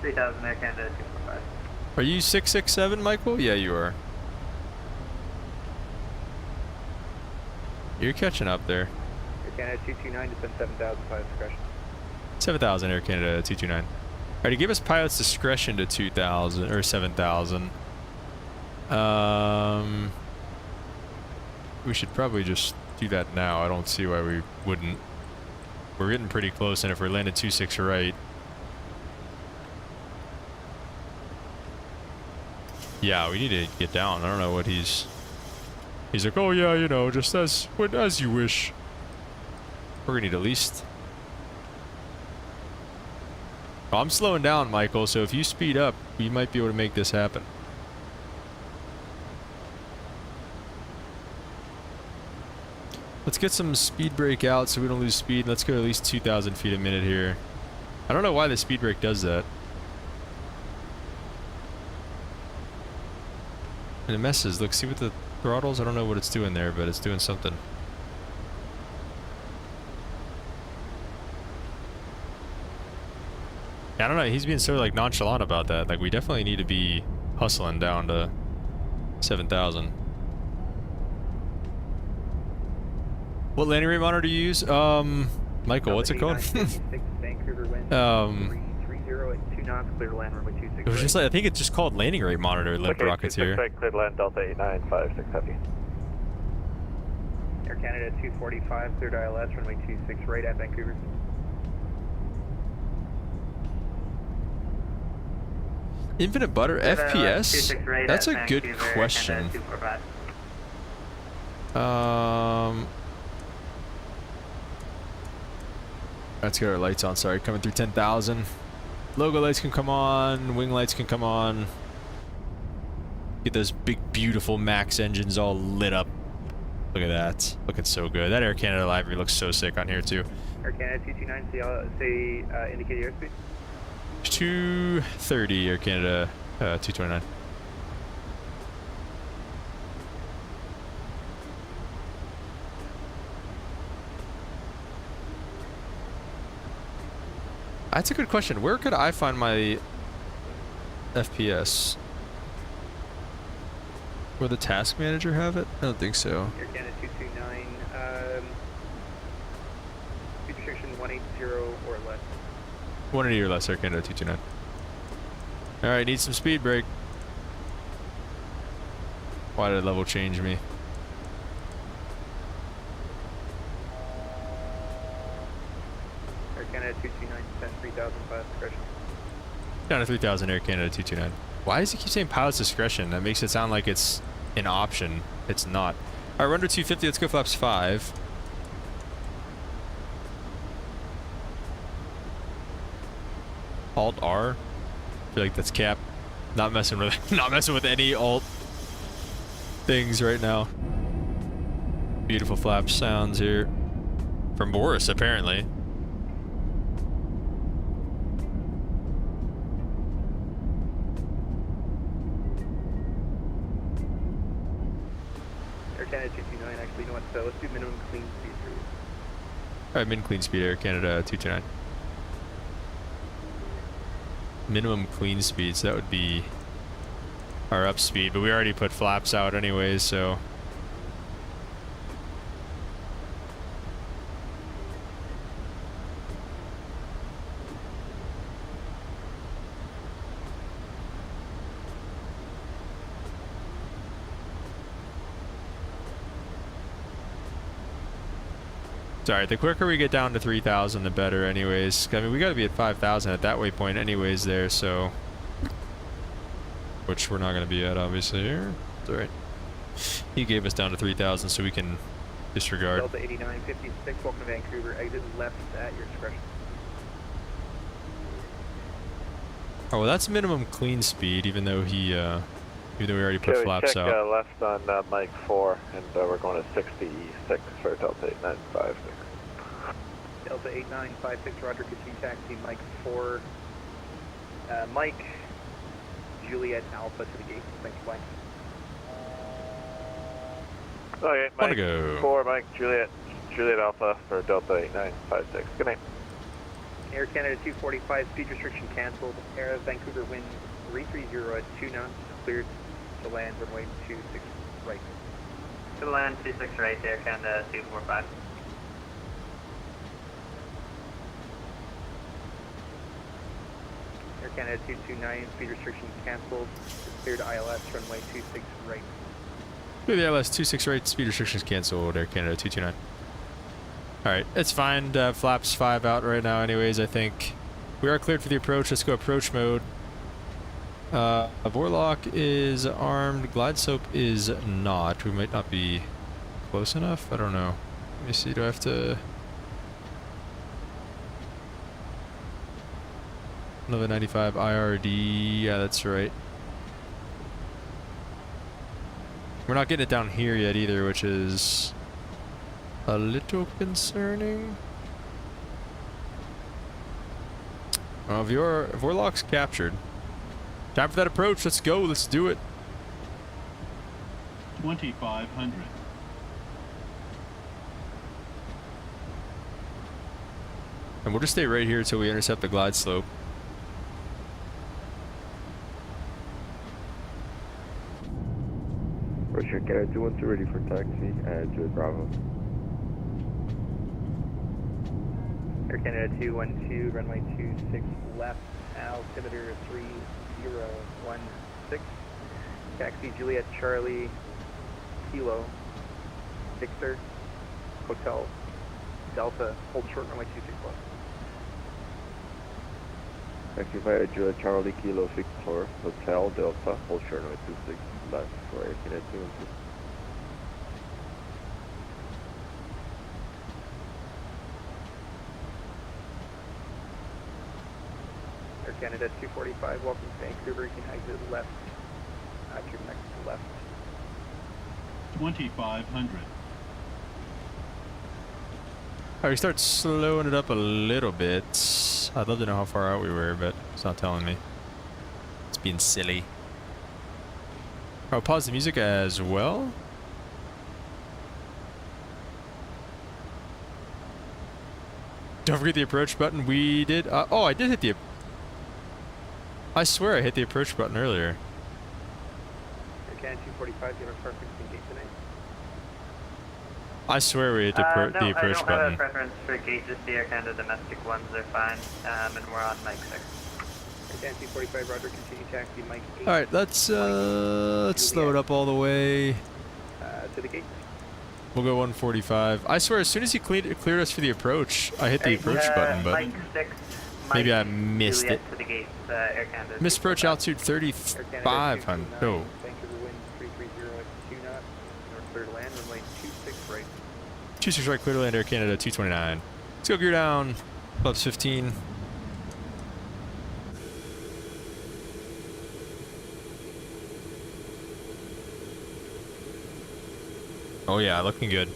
3000. 3000, Air Canada 245. Are you 667, Michael? Yeah, you are. You're catching up there. Air Canada 229, descend 7000, pilot discretion. 7,000 Air Canada 229. Alright, he gave us pilot's discretion to 2,000 or 7,000. We should probably just do that now. I don't see why we wouldn't. We're getting pretty close, and if we're landed 26 right. Yeah, we need to get down. I don't know what he's like, oh yeah, you know, just as you wish. We're gonna need at least. Oh, I'm slowing down, Michael, so if you speed up, we might be able to make this happen. Let's get some speed brake out so we don't lose speed. Let's go at least 2,000 feet a minute here. I don't know why the speed brake does that. And it messes. Look, see what the throttles. I don't know what it's doing there, but it's doing something. I don't know. He's being so like nonchalant about that. Like we definitely need to be hustling down to 7,000. What landing rate monitor do you use? Michael, what's it called? Vancouver wind 330 at 2 knots, clear to land runway 26. It was just like, I think it's just called landing rate monitor. Limp rockets here. Clear to land Delta 8956 heavy. Air Canada 245, clear to ILS, runway 26 right at Vancouver. Infinite butter FPS? That's a good question. Let's get our lights on. Sorry, coming through 10,000. Logo lights can come on. Wing lights can come on. Get those big, beautiful Max engines all lit up. Look at that. Looking so good. That Air Canada livery looks so sick on here too. Air Canada 229, say indicated airspeed. 230 Air Canada 229. That's a good question. Where could I find my FPS? Will the task manager have it? I don't think so. Air Canada 229, speed restriction 180 or less. 180 or less, Air Canada 229. Alright, need some speed brake. Why did level change me? Air Canada 229, send 3005 discretion. Down to 3,000 Air Canada 229. Why does it keep saying pilot's discretion? That makes it sound like it's an option. It's not. Alright, we're under 250. Let's go flaps 5. Alt R. I feel like that's cap. Not messing with any alt things right now. Beautiful flap sounds here from Boris, apparently. Air Canada 229, actually, you know what, so let's do minimum clean speed for you. Alright, min clean speed Air Canada 229. Minimum clean speed, so that would be our up speed, but we already put flaps out anyways, so sorry, the quicker we get down to 3,000, the better anyways. I mean, we gotta be at 5,000 at that waypoint anyways there, so... Which we're not gonna be at, obviously, here. It's alright. He gave us down to 3,000, so we can disregard. Delta 8956, welcome to Vancouver, exit left at your discretion. Oh, well, that's minimum clean speed, even though he, even though we already put flaps out. Check left on Mike 4, and we're going to 66 for Delta 8956. Delta 8956, roger, continue taxi, Mike 4. Mike, Juliet Alpha to the gate, thanks, bye. Okay, Mike 4, Mike, Juliet Alpha for Delta 8956. Good night. Air Canada 245, speed restriction cancelled. Air Vancouver wind 330 at 2 knots, cleared to land runway 26 right. To land 26 right, Air Canada 245. Air Canada 229, speed restriction cancelled. Clear to ILS, runway 26 right. Clear the ILS 26 right, speed restrictions canceled, Air Canada 229. Alright, it's fine to have flaps 5 out right now anyways, I think. We are cleared for the approach, let's go approach mode. Vorlock is armed, glide soap is not. We might not be close enough, I don't know. Let me see, do I have to... Another 95 IRD, yeah, that's right. We're not getting it down here yet either, which is a little concerning. Vorlock's captured. Time for that approach, let's go, let's do it. 2,500. And we'll just stay right here until we intercept the glide slope. Roger, Canada 212 ready for taxi and Juliet Bravo. Air Canada 212, runway 26 left, altimeter 3016. Taxi Juliet Charlie, Kilo, Victor, Hotel, Delta, hold short runway 26 left. Taxi via Juliet Charlie, Kilo, Victor, Hotel, Delta, hold short runway 26 left for Air Canada 212. Air Canada 245, welcome to Vancouver, you can exit left, to your next left. 2,500. Alright, we start slowing it up a little bit. I'd love to know how far out we were, but it's not telling me. It's being silly. I'll pause the music as well. Don't forget the approach button. We did. Oh, I did hit the. I swear I hit the approach button earlier. Air Canada 245, do you have a preference in gate tonight? I swear we hit the, the approach No, I don't button. have a preference for gate, just the Air Canada domestic ones are fine, and we're on mic 6. Air Canada 245, roger, continue taxi, mic 8. Alright, let's slow it up all the way. To the gate. We'll go 145. I swear, as soon as he cleared us for the approach, I hit the approach button, but Mic 6, maybe I missed Juliet it. to the gate, Air Canada. Missed approach altitude 3,500. Oh. Vancouver wind 330 at 2 knots, north clear to land, runway 26 right. 26 right, clear to land, Air Canada 229. Let's go gear down. Flaps 15. Oh yeah, looking good.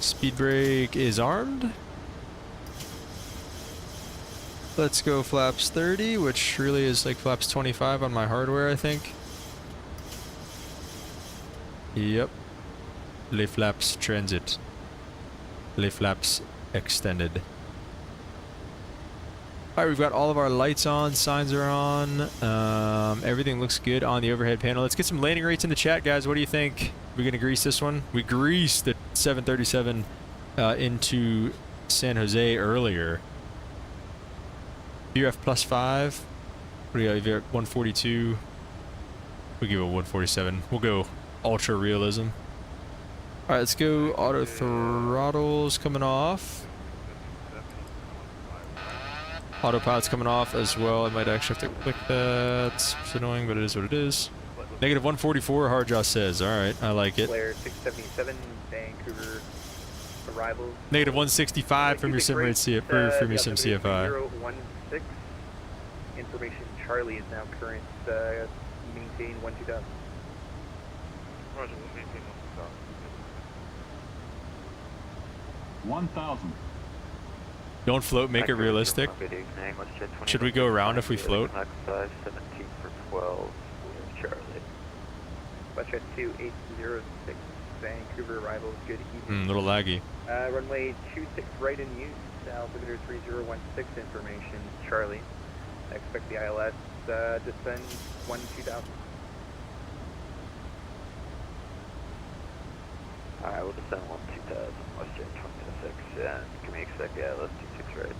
Speed brake is armed. Let's go flaps 30, which really is like flaps 25 on my hardware, I think. Yep. Les flaps transit. Les flaps extended. Alright, we've got all of our lights on, signs are on, everything looks good on the overhead panel. Let's get some landing rates in the chat, guys. What do you think? We're going to grease this one? We greased the 737 into San Jose earlier. VRF plus 5. What do you got? VRF 142. We'll give it a 147. We'll go ultra realism. Alright, let's go. Auto throttles coming off. Autopilot's coming off as well. I might actually have to click that. It's annoying, but it is what it is. Negative 144, Hardjaw says. Alright, I like it. Flare 677, Vancouver arrivals. Negative 165 from your SimRate CFI. From your Sim CFI. 016. Information Charlie is now current. Maintain 12000. Roger, we'll maintain 1,000. 1,000. Don't float, make it realistic. Should we go around if we float? 17 for 12, Charlie. Westjet 2806, Vancouver arrivals, good evening. Little laggy. Runway 26 right in use, altimeter 3016 information, Charlie. I expect the ILS descend 2000. Alright, we'll descend 2000, Westjet 26, and can we expect the ILS 26 right?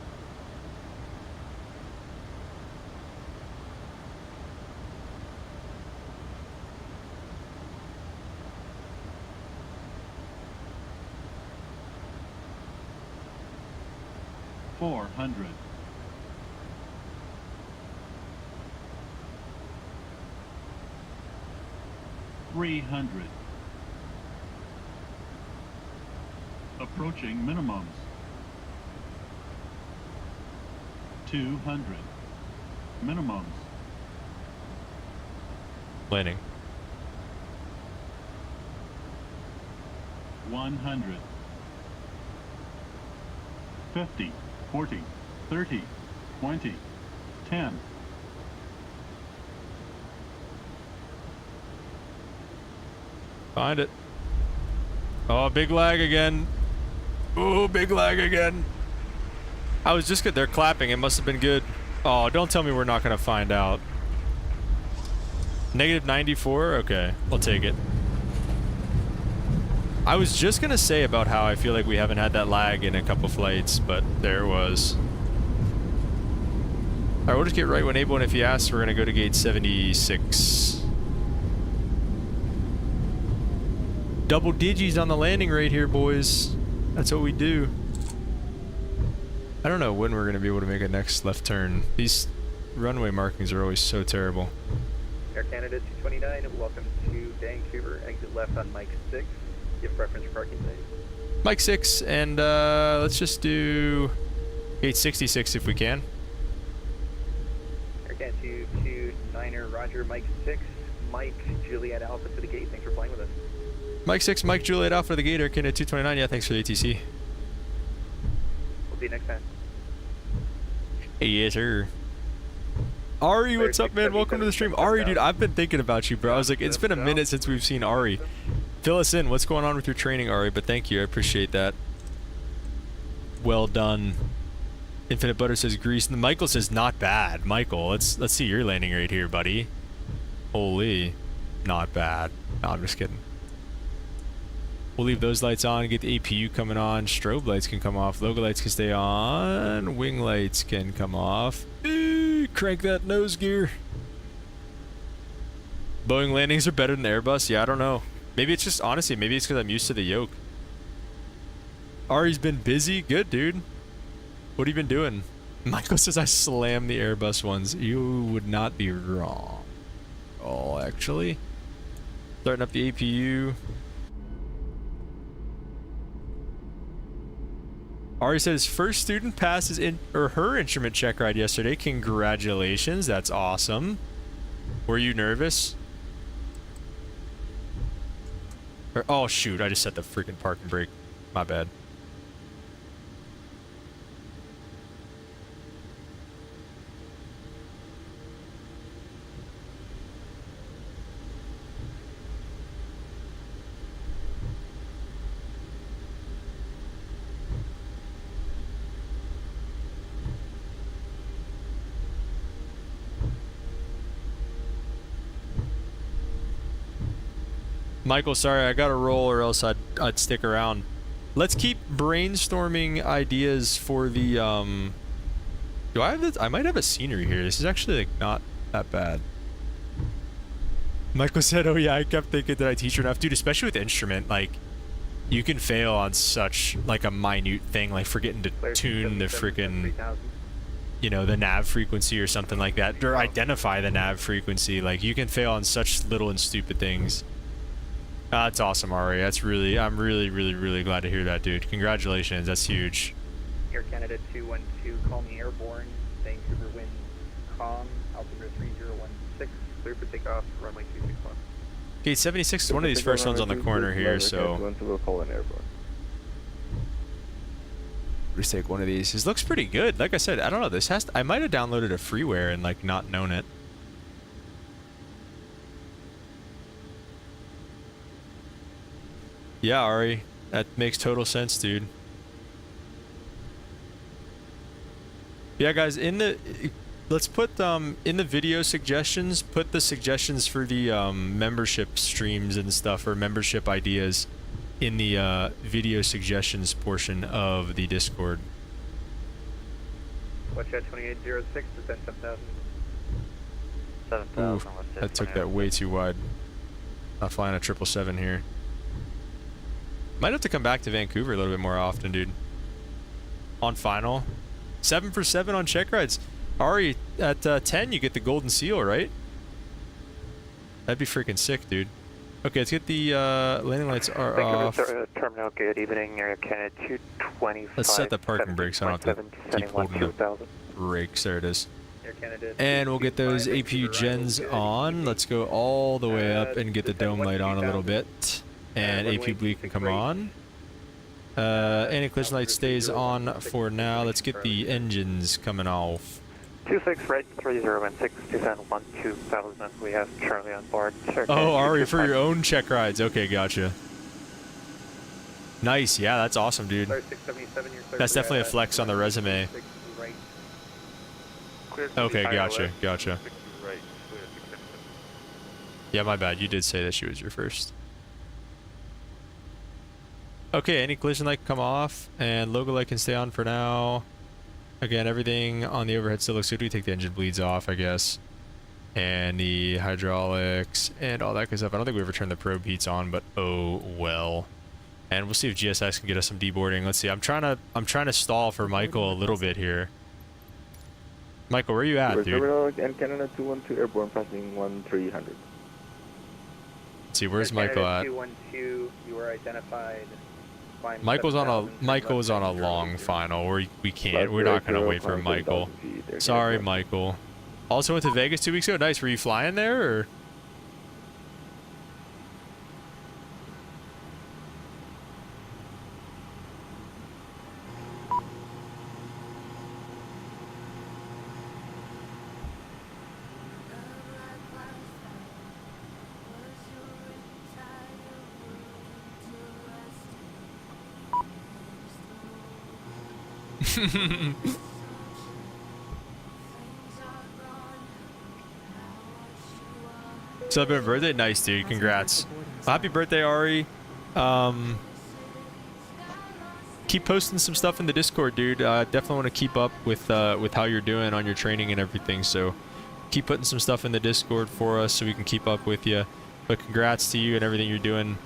$400. $300. Approaching minimums. 200. Minimums. Landing. 100. 50, 40, 30, 20, 10. Find it. Oh, big lag again. Oh, big lag again. I was just good. They're clapping. It must have been good. Oh, don't tell me we're not going to find out. Negative 94? Okay, I'll take it. I was just going to say about how I feel like we haven't had that lag in a couple flights, but there it was. Alright, we'll just get right when able, and if he asks, we're going to go to gate 76. Double digis on the landing rate here, boys. That's what we do. I don't know when we're going to be able to make a next left turn. These runway markings are always so terrible. Air Canada 229, welcome to Vancouver. Exit left on Mike 6. Give preference for parking space. Mike 6, and let's just do gate 66 if we can. Air Canada 229er, Roger, Mike 6. Mike, Juliet Alpha to the gate. Thanks for flying with us. Mike 6, Mike Juliet Alpha to the gate, Air Canada 229. Yeah, thanks for the ATC. We'll see you next time. Yes, sir. Ari, what's up, man? Welcome to the stream. Ari, dude, I've been thinking about you, bro. I was like, it's been a minute since we've seen Ari. Fill us in. What's going on with your training, Ari? But thank you. I appreciate that. Well done. Infinite Butter says Greece. And Michael says not bad. Michael, let's see your landing rate here, buddy. Holy. Not bad. No, I'm just kidding. We'll leave those lights on, get the APU coming on, strobe lights can come off, logo lights can stay on, wing lights can come off. Crank that nose gear. Boeing landings are better than Airbus? Yeah, I don't know. Maybe it's just, honestly, maybe it's because I'm used to the yoke. Ari's been busy? Good, dude. What have you been doing? Michael says I slammed the Airbus ones. You would not be wrong. Oh, actually. Starting up the APU. Ari says first student passes in her instrument check ride yesterday. Congratulations, that's awesome. Were you nervous? Oh shoot, I just set the freaking parking brake. My bad. Michael, sorry, I gotta roll or else I'd stick around. Let's keep brainstorming ideas for the, do I have this? I might have a scenery here. This is actually, like, not that bad. Michael said, oh yeah, I kept thinking, did I teach her enough? Dude, especially with instrument, like, you can fail on such, like, a minute thing, like forgetting to tune the freaking, you know, the nav frequency or something like that, or identify the nav frequency. Like, you can fail on such little and stupid things. That's awesome, Ari. That's really, I'm really glad to hear that, dude. Congratulations. That's huge. Air Canada 212, call me airborne. Vancouver wind calm, altimeter 3016, clear for takeoff, runway 261. Gate 76 is one of these first ones on the corner here, so. We'll call an airborne. Let's take one of these. This looks pretty good. Like I said, I don't know. This has to, I might have downloaded a freeware and like not known it. Yeah, Ari, that makes total sense, dude. Yeah, guys, in the let's put in the video suggestions, put the suggestions for the membership streams and stuff, or membership ideas in the video suggestions portion of the Discord. Watch out 2806, descent 7000. Ooh, that took that way too wide. Not flying a 777 here. Might have to come back to Vancouver a little bit more often, dude. On final. 7 for 7 on check rides. Ari, at 10 you get the golden seal, right? That'd be freaking sick, dude. Okay, let's get the landing lights are off. Terminal, good evening, Air Canada 225. Let's set the parking brakes so I don't have to keep holding the brakes. There it is. And we'll get those APU gens on. Let's go all the way up and get the dome light on a little bit. And AP Bleak can come on. Anti-collision light stays on for now. Let's get the engines coming off. 26 right, 3016, descend 12000. We have Charlie on board. Oh, Ari, for your own check rides. Okay, gotcha. Nice, yeah, that's awesome, dude. That's definitely a flex on the resume. Okay, gotcha. Yeah, my bad. You did say that she was your first. Okay, any collision light can come off, and logo light can stay on for now. Again, everything on the overhead still looks good. We take the engine bleeds off, I guess. And the hydraulics and all that good stuff. I don't think we ever turned the probe heats on, but oh well. And we'll see if GSX can get us some deboarding. Let's see. I'm trying to stall for Michael a little bit here. Michael, where are you at, dude? And Canada 212 airborne passing 1300. Let's see, where's Michael at? 212, you were identified. Michael's on a long final. We can't. We're not gonna wait for Michael. Sorry, Michael. Also went to Vegas 2 weeks ago. Nice. Were you flying there or? Celebrating birthday? Nice, dude. Congrats. Happy birthday, Ari. Keep posting some stuff in the Discord, dude. Definitely want to keep up with how you're doing on your training and everything. So keep putting some stuff in the Discord for us so we can keep up with you. But congrats to you and everything you're doing.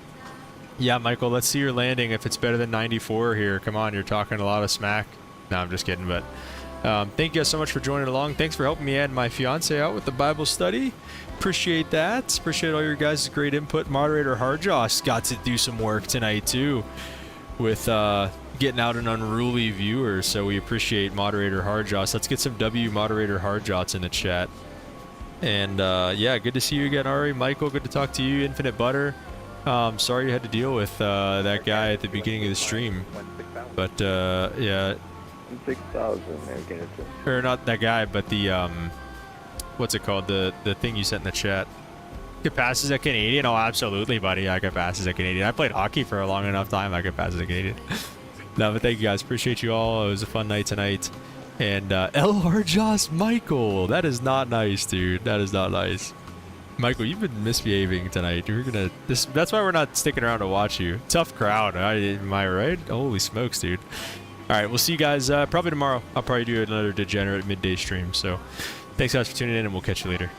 Yeah, Michael, let's see your landing if it's better than 94 here. Come on, you're talking a lot of smack. No, I'm just kidding, but thank you guys so much for joining along. Thanks for helping me and my fiance out with the Bible study. Appreciate that. Appreciate all your guys' great input. Moderator Hardjoss got to do some work tonight too with getting out an unruly viewer, so we appreciate Moderator Hardjoss. Let's get some W Moderator Hardjoss in the chat. And yeah, good to see you again, Ari. Michael, good to talk to you. Infinite Butter. Sorry you had to deal with that guy at the beginning of the stream, but yeah. 6,000 or not that guy, but the what's it called, the thing you sent in the chat. Could pass as a Canadian? Oh, absolutely, buddy. I could pass as a Canadian. I played hockey for a long enough time. I could pass as a Canadian. No, but thank you guys. Appreciate you all. It was a fun night tonight. And LR Joss Michael, that is not nice, dude. That is not nice. Michael, you've been misbehaving tonight. You're gonna that's why we're not sticking around to watch you. Tough crowd. Am I right? Holy smokes, dude. All right, we'll see you guys probably tomorrow. I'll probably do another degenerate midday stream. So thanks guys for tuning in, and we'll catch you later.